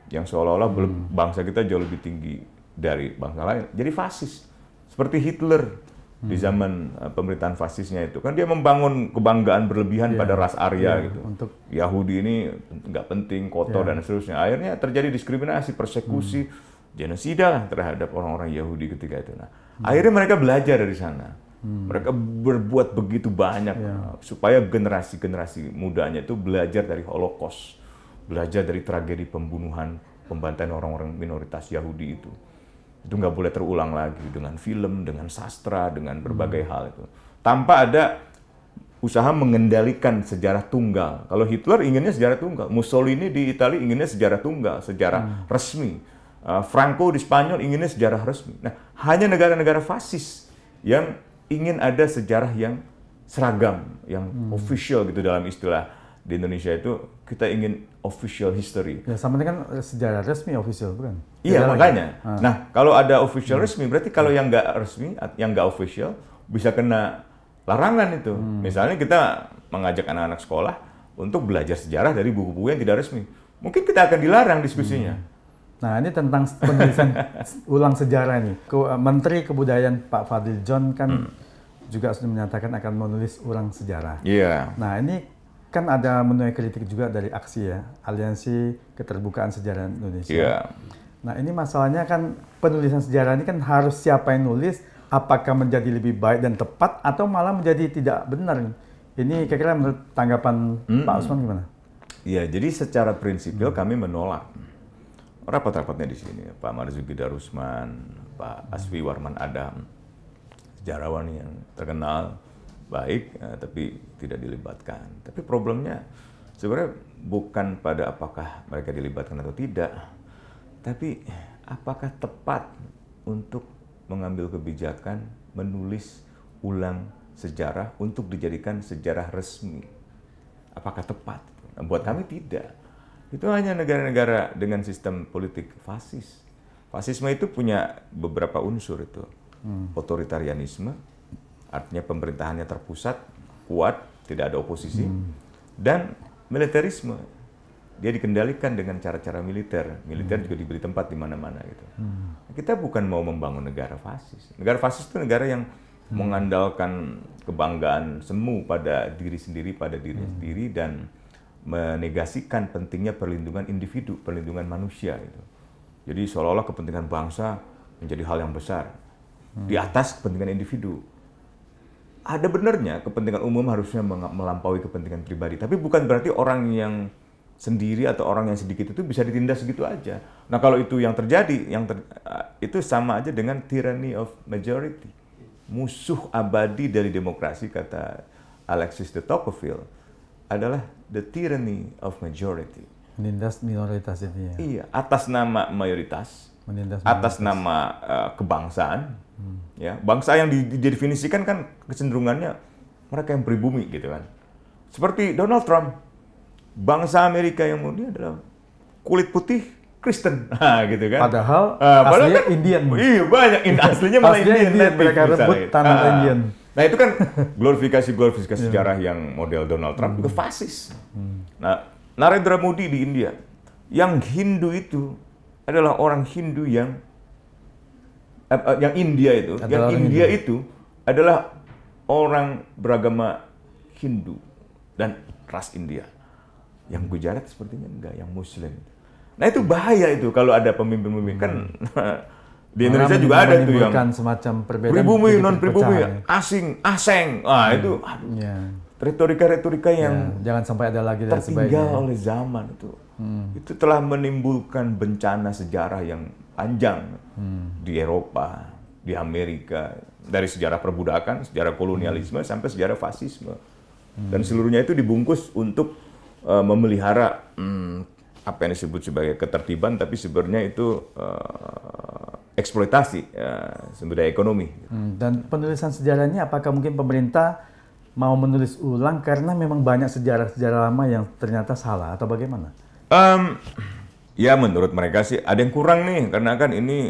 yang seolah-olah bangsa kita jauh lebih tinggi dari bangsa lain, jadi fasis, seperti Hitler di zaman pemerintahan fasisnya itu, kan dia membangun kebanggaan berlebihan pada ras Arya gitu, untuk Yahudi ini nggak penting, kotor dan seterusnya, akhirnya terjadi diskriminasi, persekusi, genosida terhadap orang-orang Yahudi ketika itu. Nah, akhirnya mereka belajar dari sana. Mereka berbuat begitu banyak supaya generasi-generasi mudanya itu belajar dari Holocaust, belajar dari tragedi pembunuhan, pembantaian orang-orang minoritas Yahudi itu. Itu nggak boleh terulang lagi dengan film, dengan sastra, dengan berbagai hal itu. Tanpa ada usaha mengendalikan sejarah tunggal. Kalau Hitler inginnya sejarah tunggal, Mussolini di Italia inginnya sejarah tunggal, sejarah resmi. Franco di Spanyol inginnya sejarah resmi. Nah, hanya negara-negara fasis yang ingin ada sejarah yang seragam, yang official gitu dalam istilah di Indonesia itu kita ingin official history. Ya sama dengan sejarah resmi official bukan? Iya makanya. Nah kalau ada official resmi berarti kalau yang nggak resmi, yang nggak official bisa kena larangan itu. Misalnya kita mengajak anak-anak sekolah untuk belajar sejarah dari buku-buku yang tidak resmi, mungkin kita akan dilarang diskusinya. Nah, ini tentang penulisan ulang sejarah nih. Menteri Kebudayaan Pak Fadil John kan juga sudah menyatakan akan menulis ulang sejarah. Iya. Nah, ini kan ada menuai kritik juga dari AKSI ya, Aliansi Keterbukaan Sejarah Indonesia. Iya. Nah, ini masalahnya kan penulisan sejarah ini kan harus siapa yang nulis, apakah menjadi lebih baik dan tepat atau malah menjadi tidak benar. Ini kira-kira menurut tanggapan Pak Usman gimana? Iya, jadi secara prinsipil kami menolak. Rapat-rapatnya di sini, Pak Marzuki Darusman, Pak Asfi Warman Adam, sejarawan yang terkenal, baik, tapi tidak dilibatkan. Tapi problemnya sebenarnya bukan pada apakah mereka dilibatkan atau tidak, tapi apakah tepat untuk mengambil kebijakan menulis ulang sejarah untuk dijadikan sejarah resmi. Apakah tepat? Nah, buat kami tidak. Itu hanya negara-negara dengan sistem politik fasis. Fasisme itu punya beberapa unsur itu. Otoritarianisme, artinya pemerintahannya terpusat, kuat, tidak ada oposisi. Dan militerisme, dia dikendalikan dengan cara-cara militer. Militer juga diberi tempat di mana-mana gitu. Kita bukan mau membangun negara fasis. Negara fasis itu negara yang mengandalkan kebanggaan semu pada diri sendiri, sendiri, dan menegasikan pentingnya perlindungan individu, perlindungan manusia itu. Jadi seolah-olah kepentingan bangsa menjadi hal yang besar di atas kepentingan individu. Ada benarnya kepentingan umum harusnya melampaui kepentingan pribadi, tapi bukan berarti orang yang sendiri atau orang yang sedikit itu bisa ditindas segitu aja. Nah kalau itu yang terjadi, itu sama aja dengan tyranny of majority, musuh abadi dari demokrasi, kata Alexis de Tocqueville, adalah the tyranny of majority. Menindas minoritas ini ya? Iya, atas nama mayoritas, atas nama kebangsaan. Ya, bangsa yang didefinisikan kan kecenderungannya mereka yang pribumi gitu kan. Seperti Donald Trump, bangsa Amerika yang murni adalah kulit putih Kristen, gitu kan. Padahal aslinya kan, Indian. Iya banyak, aslinya malah Indian. Mereka rebut tanah Indian. Nah itu kan glorifikasi sejarah yang model Donald Trump juga fasis. Nah Narendra Modi di India, yang Hindu itu adalah orang Hindu yang India itu, itu adalah orang beragama Hindu dan ras India. Yang Gujarat sepertinya enggak, yang Muslim. Nah itu bahaya itu kalau ada pemimpin-pemimpin kan Di Indonesia juga ada tuh yang menimbulkan semacam perbedaan. pribumi, jadi non pribumi, perpecahan, ya. asing, aseng. Itu Ya. retorika-retorika yang Jangan sampai ada lagi dan tertinggal sebagainya. oleh zaman itu. Itu telah menimbulkan bencana sejarah yang panjang di Eropa, di Amerika, dari sejarah perbudakan, sejarah kolonialisme sampai sejarah fasisme. Dan seluruhnya itu dibungkus untuk memelihara apa yang disebut sebagai ketertiban, tapi sebenarnya itu eksploitasi sumber daya ekonomi. Dan penulisan sejarahnya, apakah mungkin pemerintah mau menulis ulang karena memang banyak sejarah-sejarah lama yang ternyata salah atau bagaimana? Ya menurut mereka sih ada yang kurang nih, karena kan ini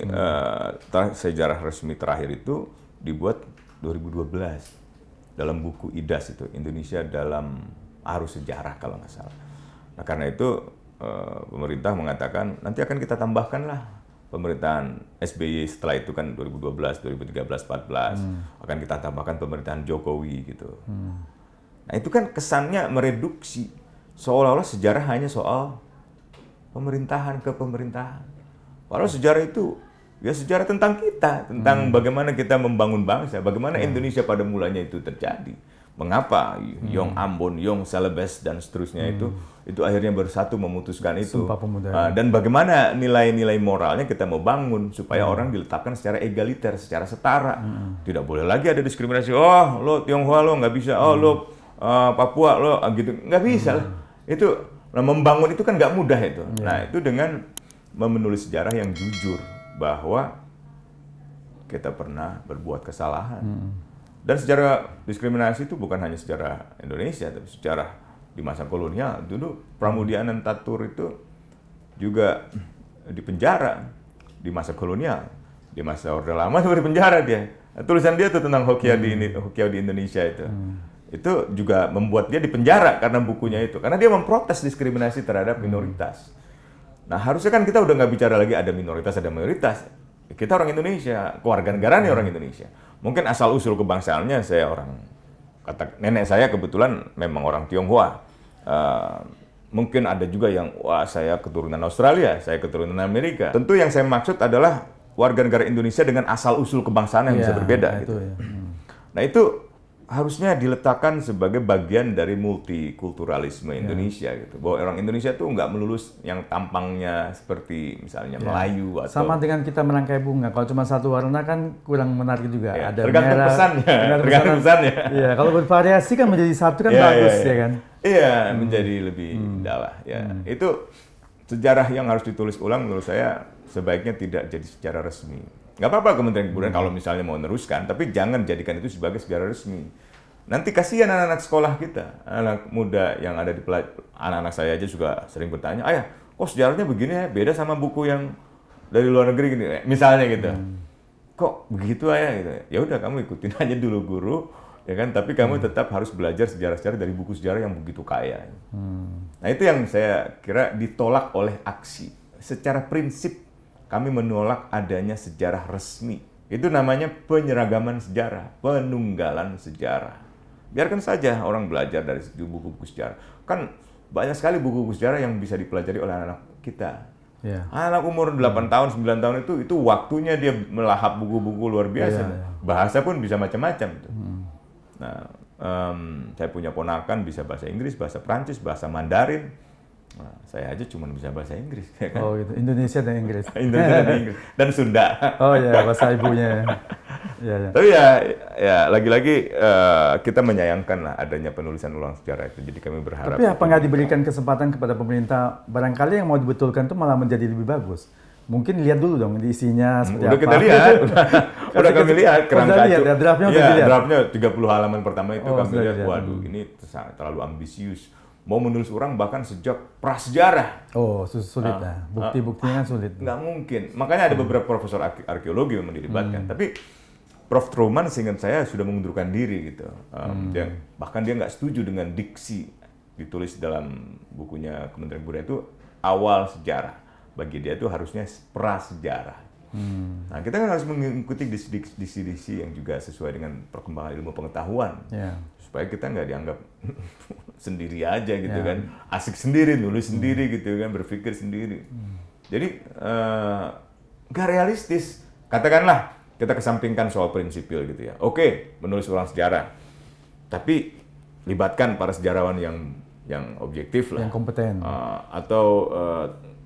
sejarah resmi terakhir itu dibuat 2012 dalam buku IDAS itu, Indonesia dalam Arus Sejarah kalau nggak salah. Nah karena itu pemerintah mengatakan nanti akan kita tambahkan lah pemerintahan SBY setelah itu kan 2012, 2013, 2014 akan kita tambahkan pemerintahan Jokowi gitu. Nah itu kan kesannya mereduksi seolah-olah sejarah hanya soal pemerintahan ke pemerintahan. Padahal sejarah itu ya sejarah tentang kita, tentang bagaimana kita membangun bangsa, bagaimana Indonesia pada mulanya itu terjadi. Mengapa Yong Ambon, Yong Celebes dan seterusnya itu akhirnya bersatu memutuskan itu. Sumpah Pemuda. Dan bagaimana nilai-nilai moralnya kita mau bangun supaya orang diletakkan secara egaliter, secara setara. Tidak boleh lagi ada diskriminasi. Oh, lo Tionghoa lo nggak bisa. Oh, lo Papua lo gitu. Nggak bisa lah. Itu membangun itu kan nggak mudah itu. Nah, itu dengan menulis sejarah yang jujur bahwa kita pernah berbuat kesalahan. Dan sejarah diskriminasi itu bukan hanya sejarah Indonesia, tapi sejarah di masa kolonial. Dulu Pramudia Anantatur itu juga dipenjara di masa kolonial. Di masa Orde Lama juga dipenjara dia. Tulisan dia tuh tentang Hokkia di Indonesia itu. Itu juga membuat dia dipenjara karena bukunya itu. Karena dia memprotes diskriminasi terhadap minoritas. Nah harusnya kan kita udah nggak bicara lagi ada minoritas, ada mayoritas. Kita orang Indonesia, kewarganegaraan orang Indonesia. Mungkin asal-usul kebangsaannya saya kata nenek saya kebetulan memang orang Tionghoa. Mungkin ada juga yang, wah saya keturunan Australia, saya keturunan Amerika. Tentu yang saya maksud adalah warga negara Indonesia dengan asal-usul kebangsaan yang bisa berbeda. Gitu. Nah itu harusnya diletakkan sebagai bagian dari multikulturalisme Indonesia gitu. Bahwa orang Indonesia tuh nggak melulu yang tampangnya seperti misalnya Melayu atau sama dengan kita merangkai bunga. Kalau cuma satu warna kan kurang menarik juga. Ada tergantung merah, pesannya. Tergantung pesannya. Iya, kalau bervariasi kan menjadi satu kan bagus ya kan. Iya, menjadi lebih indah lah. Ya, itu sejarah yang harus ditulis ulang menurut saya sebaiknya tidak jadi sejarah resmi. Nggak apa-apa Kementerian Kebudayaan kalau misalnya mau meneruskan, tapi jangan jadikan itu sebagai sejarah resmi. Nanti kasihan anak-anak sekolah kita, anak muda yang ada di anak-anak saya aja juga sering bertanya, ayah, kok sejarahnya begini ya, beda sama buku yang dari luar negeri gini, misalnya gitu. Kok begitu ayah gitu? Ya udah kamu ikutin aja dulu guru, ya kan? Tapi kamu tetap harus belajar sejarah-sejarah dari buku sejarah yang begitu kaya. Nah itu yang saya kira ditolak oleh aksi. Secara prinsip kami menolak adanya sejarah resmi. Itu namanya penyeragaman sejarah, penunggalan sejarah. Biarkan saja orang belajar dari buku-buku sejarah. Kan banyak sekali buku-buku sejarah yang bisa dipelajari oleh anak-anak kita. Yeah. Anak umur 8 tahun, 9 tahun itu waktunya dia melahap buku-buku luar biasa. Bahasa pun bisa macam-macam. Nah, saya punya ponakan bisa bahasa Inggris, bahasa Prancis, bahasa Mandarin. Nah, saya aja cuma bisa bahasa Inggris. Ya kan? Oh gitu, Indonesia dan Inggris. Indonesia dan Inggris. Dan Sunda. Oh ya, bahasa ibunya. Ya. Tapi ya lagi-lagi kita menyayangkan lah adanya penulisan ulang sejarah itu. Jadi kami berharap. Tapi apa nggak diberikan kesempatan kepada pemerintah, barangkali yang mau dibetulkan itu malah menjadi lebih bagus. Mungkin lihat dulu dong isinya seperti udah apa. Kita lihat, udah kami lihat kerangka lihat, ya, draftnya udah dilihat. Draftnya 30 halaman pertama itu kami lihat, waduh ini terlalu ambisius. Mau menulis ulang bahkan sejak prasejarah. Oh, sulit lah. Bukti-buktinya kan sulit. Nggak mungkin. Makanya ada beberapa profesor arkeologi yang dilibatkan. Tapi Prof. Truman seingat saya sudah mengundurkan diri gitu. Bahkan dia nggak setuju dengan diksi ditulis dalam bukunya Kementerian Kebudayaan itu awal sejarah. Bagi dia itu harusnya prasejarah. Nah kita kan harus mengikuti diksi-diksi yang juga sesuai dengan perkembangan ilmu pengetahuan. Supaya kita nggak dianggap sendiri aja gitu kan, asik sendiri, nulis sendiri gitu kan, berpikir sendiri. Jadi nggak realistis Katakanlah kita kesampingkan soal prinsipil gitu ya. Oke, menulis ulang sejarah. Tapi libatkan para sejarawan yang objektif lah. Yang kompeten. Atau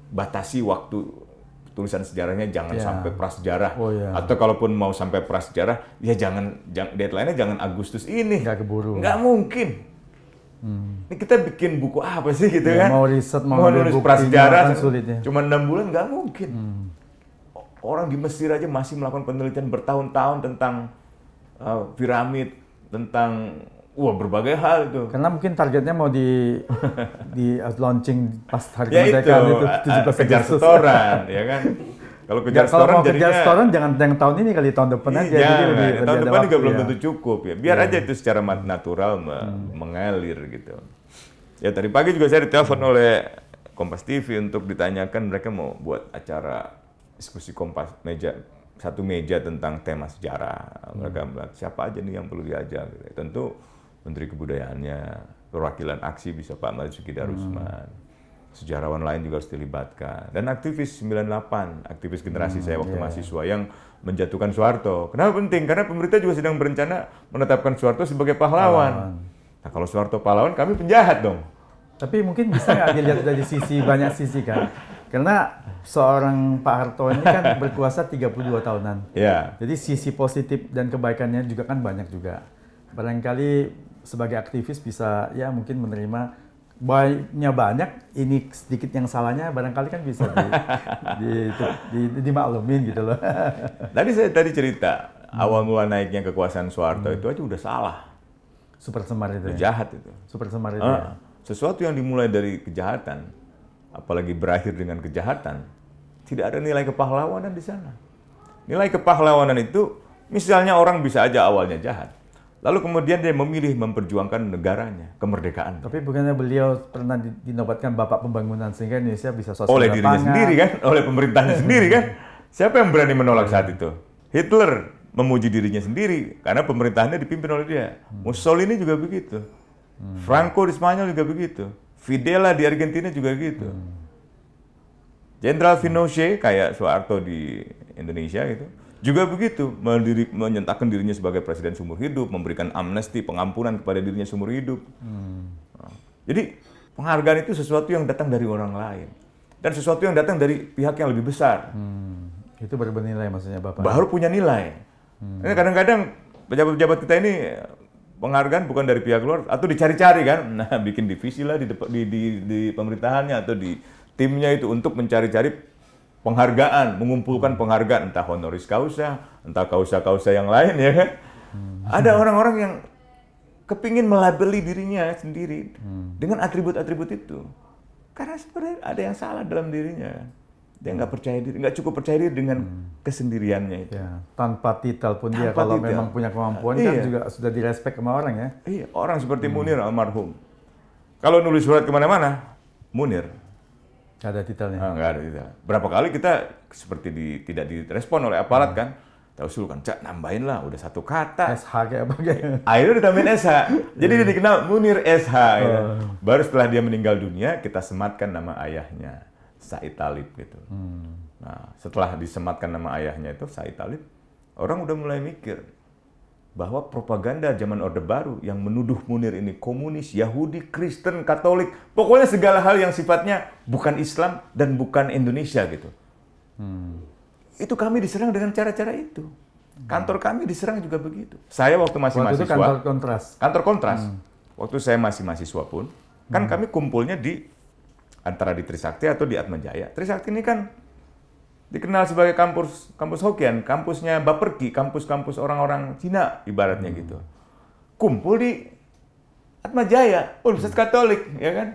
batasi waktu tulisan sejarahnya jangan sampai prasejarah. Atau kalaupun mau sampai prasejarah, ya jangan deadline-nya jangan Agustus ini. Nggak keburu. Nggak mungkin. Ini kita bikin buku apa sih gitu kan? Mau riset, mau nulis prasejarah, kan sulitnya. cuma 6 bulan nggak mungkin. Orang di Mesir aja masih melakukan penelitian bertahun-tahun tentang piramid, tentang berbagai hal itu. Karena mungkin targetnya mau di launching pas hari ya kemerdekaan itu 17 kejar Agustus. setoran, ya kan? Kalau kejar setoran jadinya kejar setoran jangan yang tahun ini kali, tahun depan aja. Jadi tahun depan juga belum tentu cukup ya. Biar aja itu secara natural mengalir gitu. Ya tadi pagi juga saya ditelepon oleh Kompas TV untuk ditanyakan mereka mau buat acara diskusi satu meja tentang tema sejarah. Mereka bilang siapa aja nih yang perlu diajak. Tentu Menteri Kebudayaannya, perwakilan aksi bisa Pak Marzuki Darusman, sejarawan lain juga harus dilibatkan, dan aktivis 98, aktivis generasi saya waktu mahasiswa yang menjatuhkan Soeharto. Kenapa penting? Karena pemerintah juga sedang berencana menetapkan Soeharto sebagai pahlawan. Nah kalau Soeharto pahlawan, kami penjahat dong. Tapi mungkin bisa nggak dilihat dari banyak sisi kan? Karena seorang Pak Harto ini kan berkuasa 32 tahunan. Ya. Jadi sisi positif dan kebaikannya juga kan banyak juga. Barangkali sebagai aktivis bisa ya mungkin menerima banyak, ini sedikit yang salahnya barangkali kan bisa dimaklumin gitu loh. Tadi cerita awal mula naiknya kekuasaan Soeharto itu aja udah salah. Super semar itu. Jahat itu. Super semar itu. Ya. Sesuatu yang dimulai dari kejahatan, apalagi berakhir dengan kejahatan, tidak ada nilai kepahlawanan di sana. Nilai kepahlawanan itu, misalnya orang bisa aja awalnya jahat, lalu kemudian dia memilih memperjuangkan negaranya, kemerdekaan. Tapi bukannya beliau pernah dinobatkan Bapak Pembangunan sehingga Indonesia bisa sosial oleh dirinya sendiri kan, oleh pemerintahnya sendiri kan. Siapa yang berani menolak saat itu? Hitler memuji dirinya sendiri karena pemerintahannya dipimpin oleh dia. Mussolini juga begitu. Franco di Spanyol juga begitu. Videla di Argentina juga begitu. Jenderal Pinochet kayak Soeharto di Indonesia gitu. Juga begitu, menyatakan dirinya sebagai presiden seumur hidup, memberikan amnesti, pengampunan kepada dirinya seumur hidup. Jadi penghargaan itu sesuatu yang datang dari orang lain. Dan sesuatu yang datang dari pihak yang lebih besar. Itu baru bernilai maksudnya Bapak? Baru punya nilai. Kadang-kadang pejabat-pejabat kita ini penghargaan bukan dari pihak luar, atau dicari-cari kan. Nah, bikin divisi lah di pemerintahannya atau di timnya itu untuk mencari-cari penghargaan, mengumpulkan penghargaan, entah honoris causa, entah causa-causa yang lain ya kan. Ada orang-orang yang kepingin melabeli dirinya sendiri dengan atribut-atribut itu. Karena sebenarnya ada yang salah dalam dirinya kan. Dia nggak percaya diri, nggak cukup percaya diri dengan kesendiriannya itu. Ya, tanpa titel pun dia kalau memang punya kemampuan kan juga sudah direspek sama orang ya. Iya, orang seperti Munir almarhum. Kalau nulis surat kemana-mana, Munir. Nggak ada titelnya. Nggak ada titel. Berapa kali kita seperti tidak direspon oleh aparat kan? Kita usulkan, Cak nambahin lah, udah satu kata. SH kayak apa kayak. Akhirnya ditambahin SH. Jadi dia dikenal Munir SH. Ya. Baru setelah dia meninggal dunia, kita sematkan nama ayahnya. Said Talib gitu. Nah, setelah disematkan nama ayahnya itu Said Talib, orang udah mulai mikir bahwa propaganda zaman Orde Baru yang menuduh Munir ini komunis, Yahudi, Kristen, Katolik, pokoknya segala hal yang sifatnya bukan Islam dan bukan Indonesia gitu. Itu kami diserang dengan cara-cara itu. Kantor kami diserang juga begitu. Saya waktu masih mahasiswa. Kantor Kontras. Kantor Kontras. Waktu saya masih mahasiswa pun, kan kami kumpulnya antara di Trisakti atau di Atmajaya. Trisakti ini kan dikenal sebagai kampus Hokkien, kampusnya Baperki, kampus-kampus orang-orang Cina ibaratnya gitu. Kumpul di Atmajaya, Universitas Katolik, ya kan?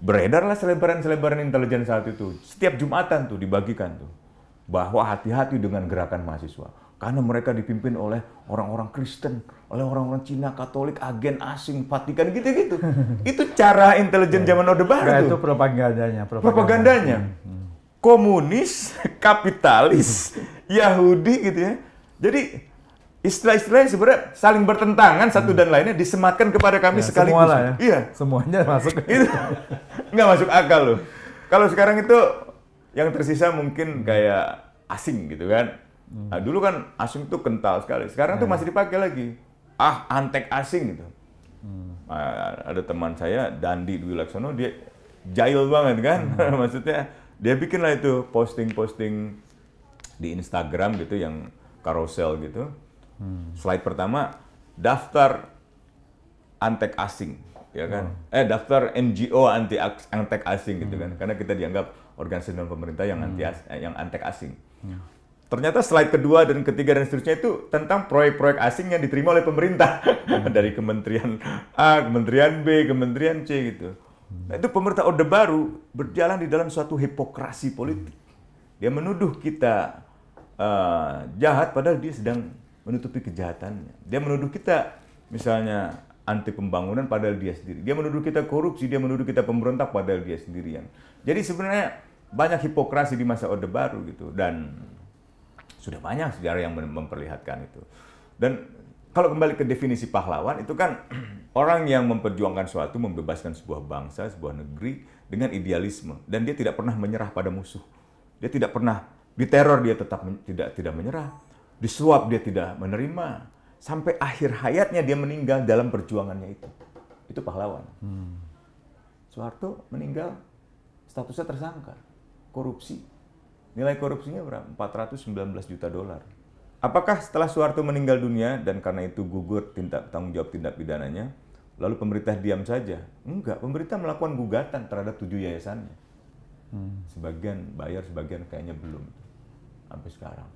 Beredarlah selebaran-selebaran intelijen saat itu. Setiap Jumatan tuh dibagikan tuh. Bahwa hati-hati dengan gerakan mahasiswa. Karena mereka dipimpin oleh orang-orang Kristen, oleh orang-orang Cina, Katolik, agen asing, Vatikan, gitu-gitu. Itu cara intelijen zaman Orde Baru. Nah, itu propagandanya. Komunis, kapitalis, Yahudi gitu ya. Jadi istilah-istilahnya sebenarnya saling bertentangan satu dan lainnya disematkan kepada kami sekaligus. Semua lah ya. Iya. Semuanya masuk. Itu nggak masuk akal loh. Kalau sekarang itu yang tersisa mungkin kayak asing gitu kan. Nah, dulu kan asing itu kental sekali. Sekarang tuh masih dipakai lagi. Antek asing gitu. Nah, ada teman saya, Dandi Dwi Laksono, dia jahil banget kan. Maksudnya dia bikin lah itu posting-posting di Instagram gitu yang carousel gitu. Slide pertama, daftar antek asing. Ya kan? Daftar NGO antek asing gitu kan. Karena kita dianggap organisasi non pemerintah yang antek asing. Ternyata slide kedua dan ketiga dan seterusnya itu tentang proyek-proyek asing yang diterima oleh pemerintah dari Kementerian A, Kementerian B, Kementerian C gitu. Nah, itu pemerintah Orde Baru berjalan di dalam suatu hipokrasi politik. Dia menuduh kita jahat padahal dia sedang menutupi kejahatannya. Dia menuduh kita misalnya anti pembangunan padahal dia sendiri. Dia menuduh kita korupsi, dia menuduh kita pemberontak padahal dia sendirian. Jadi sebenarnya banyak hipokrasi di masa Orde Baru gitu, dan sudah banyak sejarah yang memperlihatkan itu. Dan kalau kembali ke definisi pahlawan, itu kan orang yang memperjuangkan suatu, membebaskan sebuah bangsa, sebuah negeri dengan idealisme. Dan dia tidak pernah menyerah pada musuh. Dia tidak pernah diteror, dia tetap tidak menyerah. Disuap, dia tidak menerima. Sampai akhir hayatnya dia meninggal dalam perjuangannya itu. Itu pahlawan. Soeharto meninggal, statusnya tersangka. Korupsi. Nilai korupsinya berapa? 419 juta dolar. Apakah setelah Soeharto meninggal dunia dan karena itu gugur tanggung jawab tindak pidananya, lalu pemerintah diam saja? Enggak, pemerintah melakukan gugatan terhadap 7 yayasannya. Sebagian bayar, sebagian kayaknya belum. Sampai sekarang.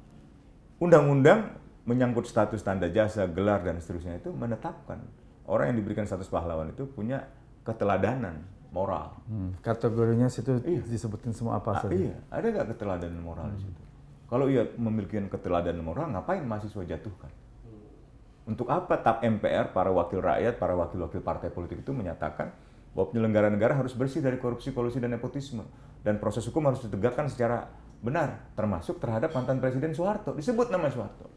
Undang-undang menyangkut status tanda jasa, gelar, dan seterusnya itu menetapkan orang yang diberikan status pahlawan itu punya keteladanan moral. Kategorinya situ disebutin semua apa saja? Iya, ada nggak keteladanan moral di situ? Kalau ia memiliki keteladanan moral, ngapain mahasiswa jatuhkan? Untuk apa TAP MPR, para wakil rakyat, para wakil-wakil partai politik itu menyatakan bahwa penyelenggara negara harus bersih dari korupsi, kolusi, dan nepotisme. Dan proses hukum harus ditegakkan secara benar, termasuk terhadap mantan Presiden Soeharto. Disebut nama Soeharto.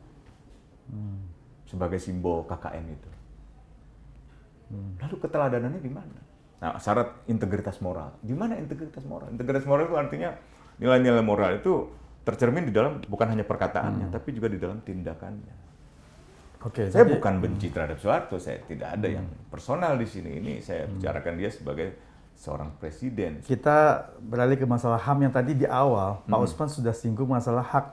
Sebagai simbol KKN itu. Lalu keteladanannya di mana? Nah, syarat integritas moral. Di mana integritas moral? Integritas moral itu artinya nilai-nilai moral itu tercermin di dalam bukan hanya perkataannya, tapi juga di dalam tindakannya. Saya bukan benci terhadap Soeharto, saya tidak ada yang personal di sini. Ini saya bicarakan dia sebagai seorang presiden. Kita beralih ke masalah HAM yang tadi di awal, Pak Usman sudah singgung masalah hak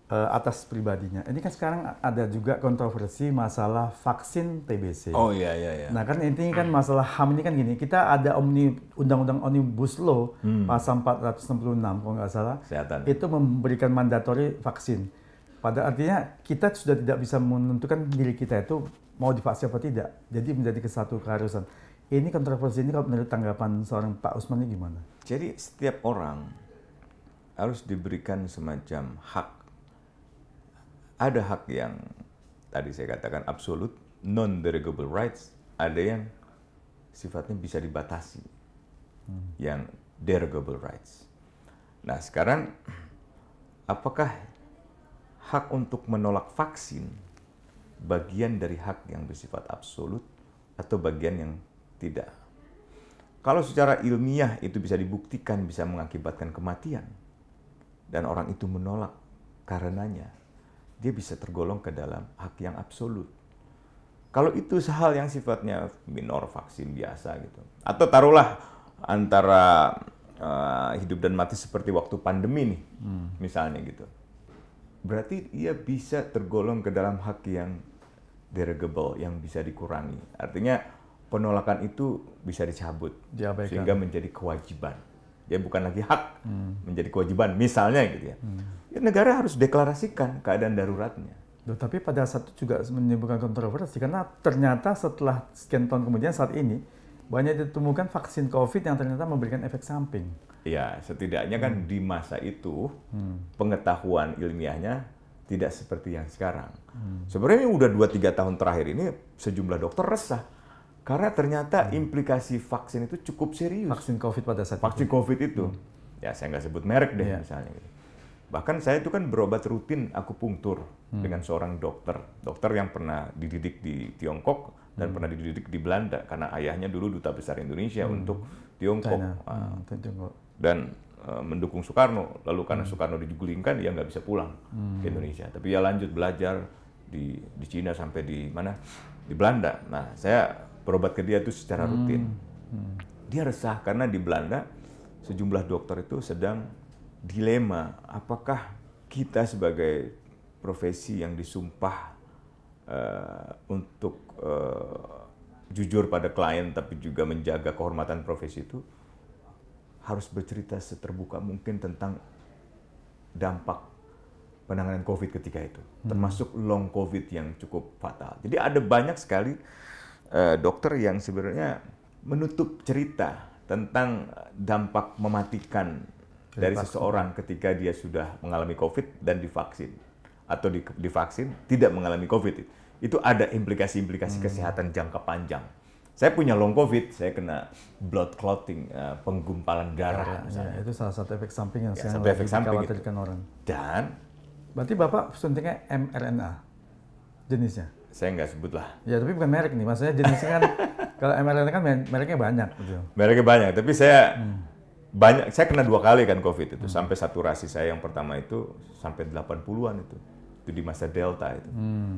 atas pribadinya. Ini kan sekarang ada juga kontroversi masalah vaksin TBC. Oh iya. Nah kan intinya kan masalah HAM ini kan gini, kita ada Undang-Undang Omnibus Law pasal 466 kalau nggak salah, Kesehatan. itu memberikan mandatori vaksin. Pada artinya kita sudah tidak bisa menentukan diri kita itu mau divaksin apa tidak. Jadi menjadi satu keharusan. Ini kontroversi ini kalau menurut tanggapan seorang Pak Usman ini gimana? Jadi setiap orang harus diberikan semacam hak. Ada hak yang tadi saya katakan absolut, non-derogable rights. Ada yang sifatnya bisa dibatasi, yang derogable rights. Nah sekarang, apakah hak untuk menolak vaksin bagian dari hak yang bersifat absolut atau bagian yang tidak? Kalau secara ilmiah itu bisa dibuktikan bisa mengakibatkan kematian, dan orang itu menolak karenanya, dia bisa tergolong ke dalam hak yang absolut. Kalau itu hal yang sifatnya minor, vaksin biasa gitu, atau taruhlah antara hidup dan mati seperti waktu pandemi nih, misalnya gitu, berarti ia bisa tergolong ke dalam hak yang derogable, yang bisa dikurangi. Artinya penolakan itu bisa dicabut, diabaikan, sehingga menjadi kewajiban. Dia bukan lagi hak, menjadi kewajiban, misalnya gitu ya. Ya, negara harus deklarasikan keadaan daruratnya. Loh, tapi pada saat itu juga menimbulkan kontroversi, karena ternyata setelah sekian tahun kemudian saat ini, banyak ditemukan vaksin COVID yang ternyata memberikan efek samping. Ya, setidaknya kan di masa itu, pengetahuan ilmiahnya tidak seperti yang sekarang. Sebenarnya udah 2-3 tahun terakhir ini, sejumlah dokter resah. Karena ternyata implikasi vaksin itu cukup serius. Vaksin COVID pada saat vaksin COVID itu. Ya, saya nggak sebut merek deh misalnya. Gitu. Bahkan saya itu kan berobat rutin akupunktur dengan seorang dokter. Dokter yang pernah dididik di Tiongkok, dan pernah dididik di Belanda karena ayahnya dulu duta besar Indonesia untuk Tiongkok. Dan mendukung Soekarno. Lalu karena Soekarno digulingkan, dia nggak bisa pulang ke Indonesia. Tapi dia lanjut belajar di Cina sampai di mana? Di Belanda. Nah, saya berobat ke dia itu secara rutin. Dia resah karena di Belanda sejumlah dokter itu sedang dilema, apakah kita sebagai profesi yang disumpah untuk jujur pada klien tapi juga menjaga kehormatan profesi itu harus bercerita seterbuka mungkin tentang dampak penanganan COVID ketika itu, termasuk long COVID yang cukup fatal. Jadi ada banyak sekali dokter yang sebenarnya menutup cerita tentang dampak mematikan dari seseorang ketika dia sudah mengalami COVID dan divaksin, atau divaksin tidak mengalami COVID. Itu ada implikasi-implikasi kesehatan jangka panjang. Saya punya long COVID, saya kena blood clotting, penggumpalan darah. Ya, itu salah satu efek samping yang Ya, sangat dikhawatirkan orang. Dan berarti Bapak suntiknya mRNA jenisnya? Saya nggak sebut lah. Ya, tapi bukan merek nih, maksudnya jenisnya kan kalau mRNA kan mereknya banyak. Gitu. Mereknya banyak, tapi saya saya kena 2 kali kan COVID itu, sampai saturasi saya yang pertama itu sampai 80-an itu di masa Delta itu.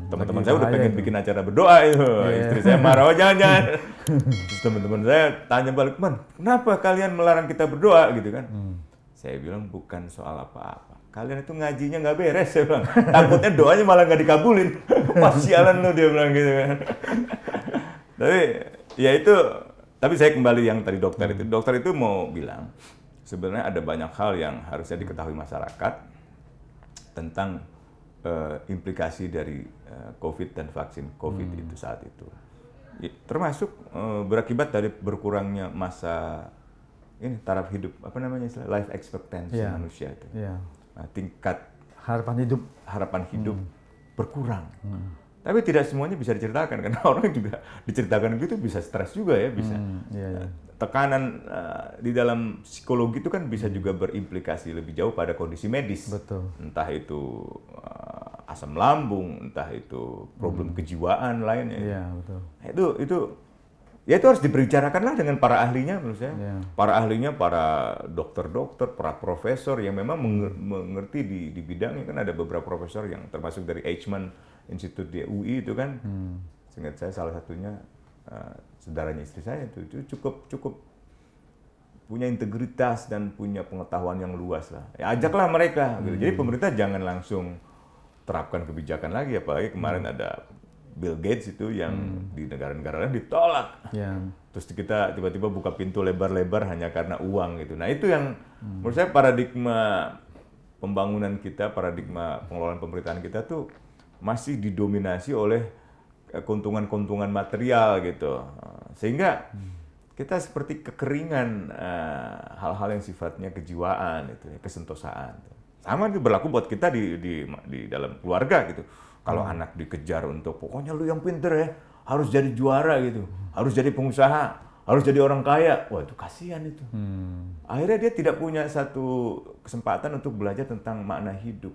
Teman-teman saya udah pengen bikin acara berdoa itu. Istri saya marah, oh jangan. Terus teman-teman saya tanya balik, "Man, kenapa kalian melarang kita berdoa?" gitu kan. Saya bilang bukan soal apa-apa. Kalian itu ngajinya nggak beres, saya bilang. Takutnya doanya malah nggak dikabulin. Wah, sialan lu, dia bilang gitu kan. Tapi ya itu, tapi saya kembali yang tadi dokter itu. Dokter itu mau bilang, sebenarnya ada banyak hal yang harusnya diketahui masyarakat tentang implikasi dari COVID dan vaksin COVID itu saat itu. Termasuk berakibat dari berkurangnya masa taraf hidup, apa namanya istilah, life expectancy manusia itu. Nah, tingkat harapan hidup berkurang. Tapi tidak semuanya bisa diceritakan karena orang juga diceritakan gitu bisa stres juga ya, bisa. Tekanan di dalam psikologi itu kan bisa juga berimplikasi lebih jauh pada kondisi medis. Betul. Entah itu asam lambung, entah itu problem kejiwaan lainnya. Iya, betul. Itu harus dibicarakanlah dengan para ahlinya menurut saya. Para ahlinya, para dokter-dokter, para profesor yang memang mengerti di bidangnya. Kan ada beberapa profesor yang termasuk dari Eichmann Institute di UI itu kan. Seingat saya salah satunya saudaranya istri saya itu cukup punya integritas dan punya pengetahuan yang luas lah. Ya, ajaklah mereka. Gitu. Jadi pemerintah jangan langsung terapkan kebijakan lagi, apalagi kemarin ada Bill Gates itu yang di negara-negara lain ditolak. Terus kita tiba-tiba buka pintu lebar-lebar hanya karena uang gitu. Nah itu yang menurut saya paradigma pembangunan kita, paradigma pengelolaan pemerintahan kita tuh masih didominasi oleh keuntungan-keuntungan material gitu. Sehingga kita seperti kekeringan hal-hal yang sifatnya kejiwaan itu, kesentosaan. Sama itu berlaku buat kita di dalam keluarga gitu. Kalau anak dikejar untuk pokoknya lu yang pinter ya, harus jadi juara gitu, harus jadi pengusaha, harus jadi orang kaya. Wah itu kasihan itu. Akhirnya dia tidak punya satu kesempatan untuk belajar tentang makna hidup,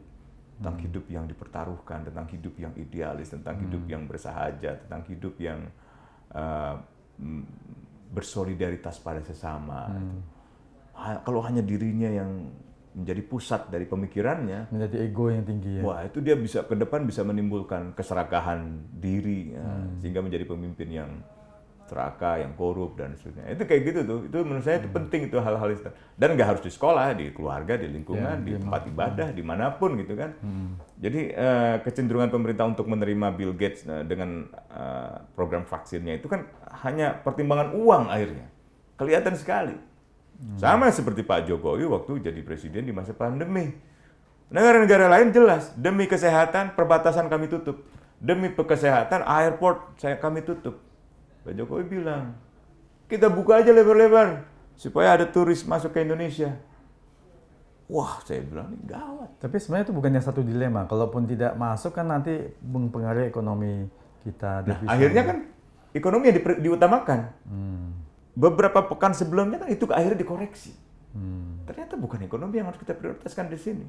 tentang hidup yang dipertaruhkan, tentang hidup yang idealis, tentang hidup yang bersahaja, tentang hidup yang bersolidaritas pada sesama. Kalau hanya dirinya yang menjadi pusat dari pemikirannya, menjadi ego yang tinggi ya. Wah, itu dia bisa ke depan bisa menimbulkan keserakahan diri sehingga menjadi pemimpin yang serakah, yang korup dan sebagainya. Itu kayak gitu tuh. Itu menurut saya itu penting itu hal-hal itu. Dan nggak harus di sekolah, di keluarga, di lingkungan, di tempat ibadah, dimanapun gitu kan. Jadi kecenderungan pemerintah untuk menerima Bill Gates dengan program vaksinnya itu kan hanya pertimbangan uang akhirnya. Kelihatan sekali. Sama seperti Pak Jokowi waktu jadi presiden di masa pandemi. Negara-negara lain jelas, demi kesehatan perbatasan kami tutup. Demi kesehatan airport kami tutup. Pak Jokowi bilang, kita buka aja lebar-lebar supaya ada turis masuk ke Indonesia. Wah, saya bilang ini gawat. Tapi sebenarnya itu bukannya satu dilema. Kalaupun tidak masuk kan nanti mempengaruhi ekonomi kita. Nah, akhirnya kan ekonomi yang diutamakan. Beberapa pekan sebelumnya kan itu akhirnya dikoreksi. Ternyata bukan ekonomi yang harus kita prioritaskan di sini.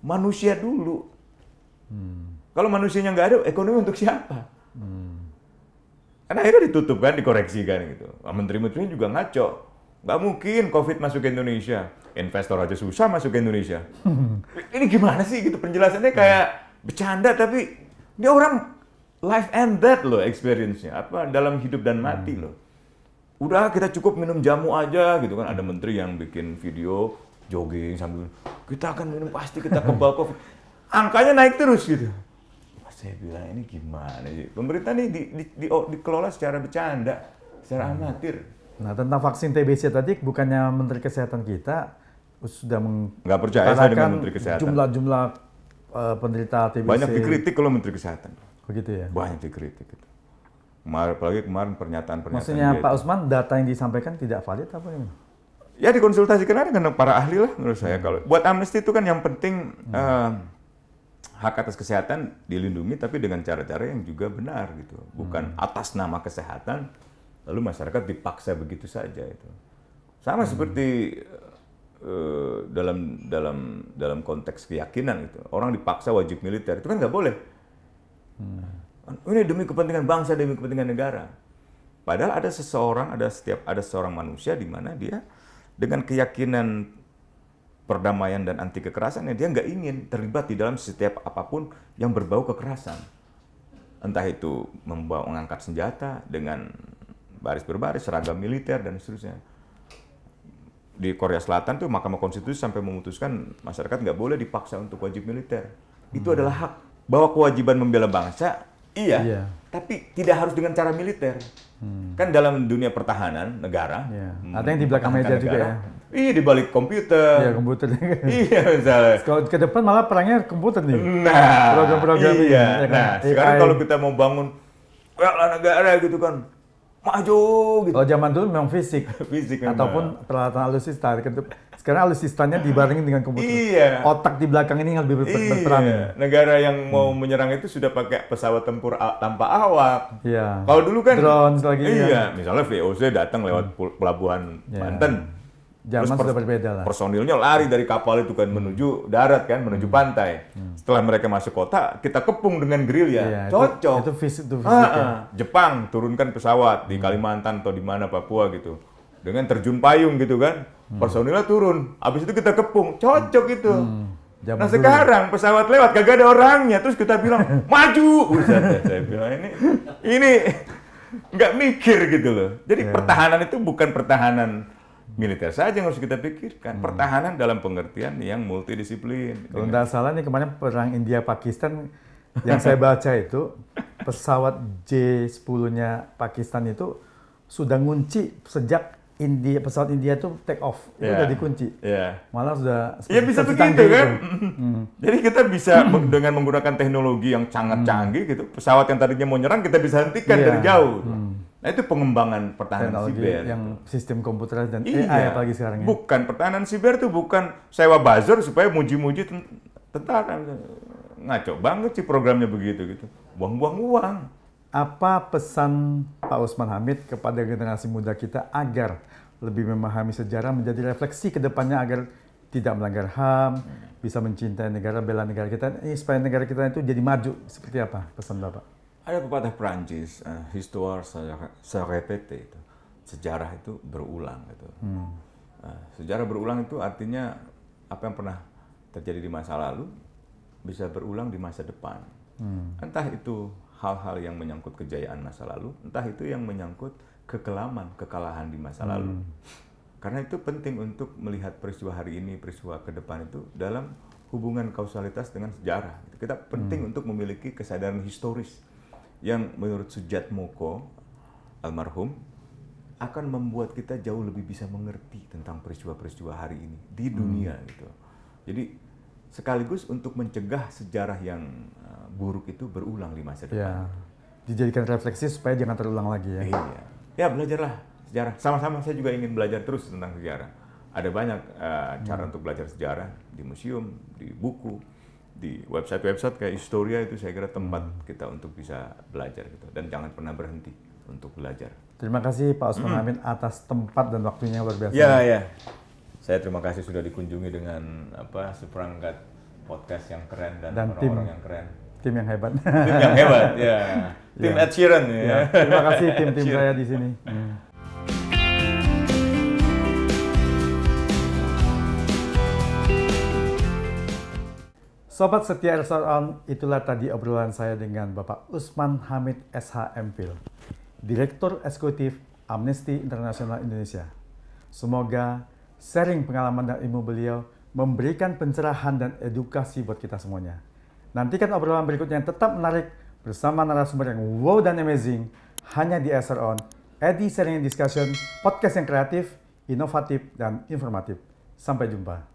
Manusia dulu. Kalau manusianya nggak ada, ekonomi untuk siapa? Kan akhirnya ditutup kan, dikoreksi kan gitu. Menteri-menteri juga ngaco. Nggak mungkin COVID masuk ke Indonesia. Investor aja susah masuk ke Indonesia. Ini gimana sih gitu, penjelasannya kayak bercanda, tapi ini orang life and death loh experience-nya. Apa, dalam hidup dan mati loh. Udah kita cukup minum jamu aja gitu kan. Ada menteri yang bikin video jogging sambil, kita akan minum pasti kita kebal COVID. Angkanya naik terus gitu. Saya bilang ini gimana sih? Pemerintah ini dikelola secara bercanda, secara amatir. Nah, tentang vaksin TBC tadi, bukannya Menteri Kesehatan kita sudah nggak percaya saya dengan Menteri Kesehatan. Jumlah penderita TBC. Banyak dikritik kalau Menteri Kesehatan. Begitu ya? Banyak dikritik. Apalagi kemarin pernyataan-pernyataan. Maksudnya Pak Usman, data yang disampaikan tidak valid apa ini? Ya dikonsultasikan dengan para ahli lah menurut saya. Kalau buat amnesti itu kan yang penting hak atas kesehatan dilindungi, tapi dengan cara-cara yang juga benar gitu. Bukan atas nama kesehatan, lalu masyarakat dipaksa begitu saja itu. Sama seperti dalam konteks keyakinan itu, orang dipaksa wajib militer itu kan nggak boleh. Ini demi kepentingan bangsa, demi kepentingan negara. Padahal ada seorang manusia di mana dia dengan keyakinan perdamaian dan anti kekerasan, dia nggak ingin terlibat di dalam setiap apapun yang berbau kekerasan. Entah itu mengangkat senjata dengan baris berbaris, seragam militer dan seterusnya. Di Korea Selatan tuh Mahkamah Konstitusi sampai memutuskan masyarakat nggak boleh dipaksa untuk wajib militer. Itu adalah hak. Bahwa kewajiban membela bangsa, iya. Tapi tidak harus dengan cara militer. Kan dalam dunia pertahanan negara, ada yang di belakang meja juga ya. Iya, di balik komputer. Iya, komputer. Iya, misalnya. Kalau ke depan malah perangnya komputer nih. Nah, program-program ini. Iya. Ya kan? Nah, sekarang kalau kita mau bangun negara gitu kan, maju gitu. Kalau zaman dulu memang fisik. Fisik memang. Ataupun peralatan alutsista. Sekarang alutsistanya dibarengin dengan komputer. Iya. Otak di belakang ini yang lebih berperan. Iya. Negara yang mau menyerang itu sudah pakai pesawat tempur tanpa awak. Iya. Kalau dulu kan drone lagi. Iya. Misalnya VOC datang lewat pelabuhan Banten. Zaman sudah berbeda lah. Personilnya lari dari kapal itu kan menuju darat kan, menuju pantai. Setelah mereka masuk kota, kita kepung dengan gerilya. Iya, cocok. Itu fisik. Jepang turunkan pesawat di Kalimantan atau di mana Papua gitu. Dengan terjun payung gitu kan. Personilnya turun. Habis itu kita kepung. Cocok itu. Nah sekarang pesawat lewat kagak ada orangnya, terus kita bilang maju. Saya bilang ini nggak mikir gitu loh. Jadi pertahanan itu bukan pertahanan militer saja yang harus kita pikirkan. Pertahanan dalam pengertian yang multidisiplin. Kalau nggak salah nih kemarin perang India-Pakistan yang saya baca itu pesawat J-10-nya Pakistan itu sudah ngunci sejak pesawat India itu take off. Itu udah dikunci. Malah sudah bisa begitu kan. Jadi kita bisa dengan menggunakan teknologi yang sangat canggih gitu. Pesawat yang tadinya mau nyerang kita bisa hentikan dari jauh. Nah itu pengembangan pertahanan siber. Yang sistem komputer dan AI apalagi sekarang ya. Bukan, pertahanan siber itu bukan sewa buzzer supaya muji-muji tentara. Ngaco banget sih programnya begitu gitu. Buang-buang uang. Apa pesan Pak Usman Hamid kepada generasi muda kita agar lebih memahami sejarah, menjadi refleksi ke depannya agar tidak melanggar HAM, bisa mencintai negara, bela negara kita, supaya negara kita itu jadi maju. Seperti apa pesan Bapak? Ada pepatah Prancis, histoire se répète itu. Sejarah itu berulang gitu. Sejarah berulang itu artinya apa yang pernah terjadi di masa lalu bisa berulang di masa depan. Entah itu hal-hal yang menyangkut kejayaan masa lalu, entah itu yang menyangkut kekalahan di masa lalu. Karena itu penting untuk melihat peristiwa hari ini, peristiwa ke depan itu dalam hubungan kausalitas dengan sejarah. Kita penting untuk memiliki kesadaran historis yang menurut Sujat Moko almarhum akan membuat kita jauh lebih bisa mengerti tentang peristiwa-peristiwa hari ini di dunia gitu. Jadi sekaligus untuk mencegah sejarah yang buruk itu berulang di masa depan. Dijadikan refleksi supaya jangan terulang lagi ya. Iya. Ya belajarlah sejarah. Sama-sama saya juga ingin belajar terus tentang sejarah. Ada banyak cara untuk belajar sejarah di museum, di buku, di website-website kayak Historia itu saya kira tempat kita untuk bisa belajar gitu. Dan jangan pernah berhenti untuk belajar. Terima kasih Pak Usman Hamid atas tempat dan waktunya luar biasa. Ya. Saya terima kasih sudah dikunjungi dengan seperangkat podcast yang keren dan orang-orang yang keren. Tim yang hebat. Tim yang hebat, ya. Tim Ed Sheeran ya. Ya, terima kasih tim-tim saya di sini. Sobat setia SR-On, itulah tadi obrolan saya dengan Bapak Usman Hamid SH MPhil, Direktur Eksekutif Amnesty International Indonesia. Semoga sharing pengalaman dan ilmu beliau memberikan pencerahan dan edukasi buat kita semuanya. Nantikan obrolan berikutnya yang tetap menarik bersama narasumber yang wow dan amazing hanya di SR-On, Edi Sharing and Discussion, podcast yang kreatif, inovatif, dan informatif. Sampai jumpa.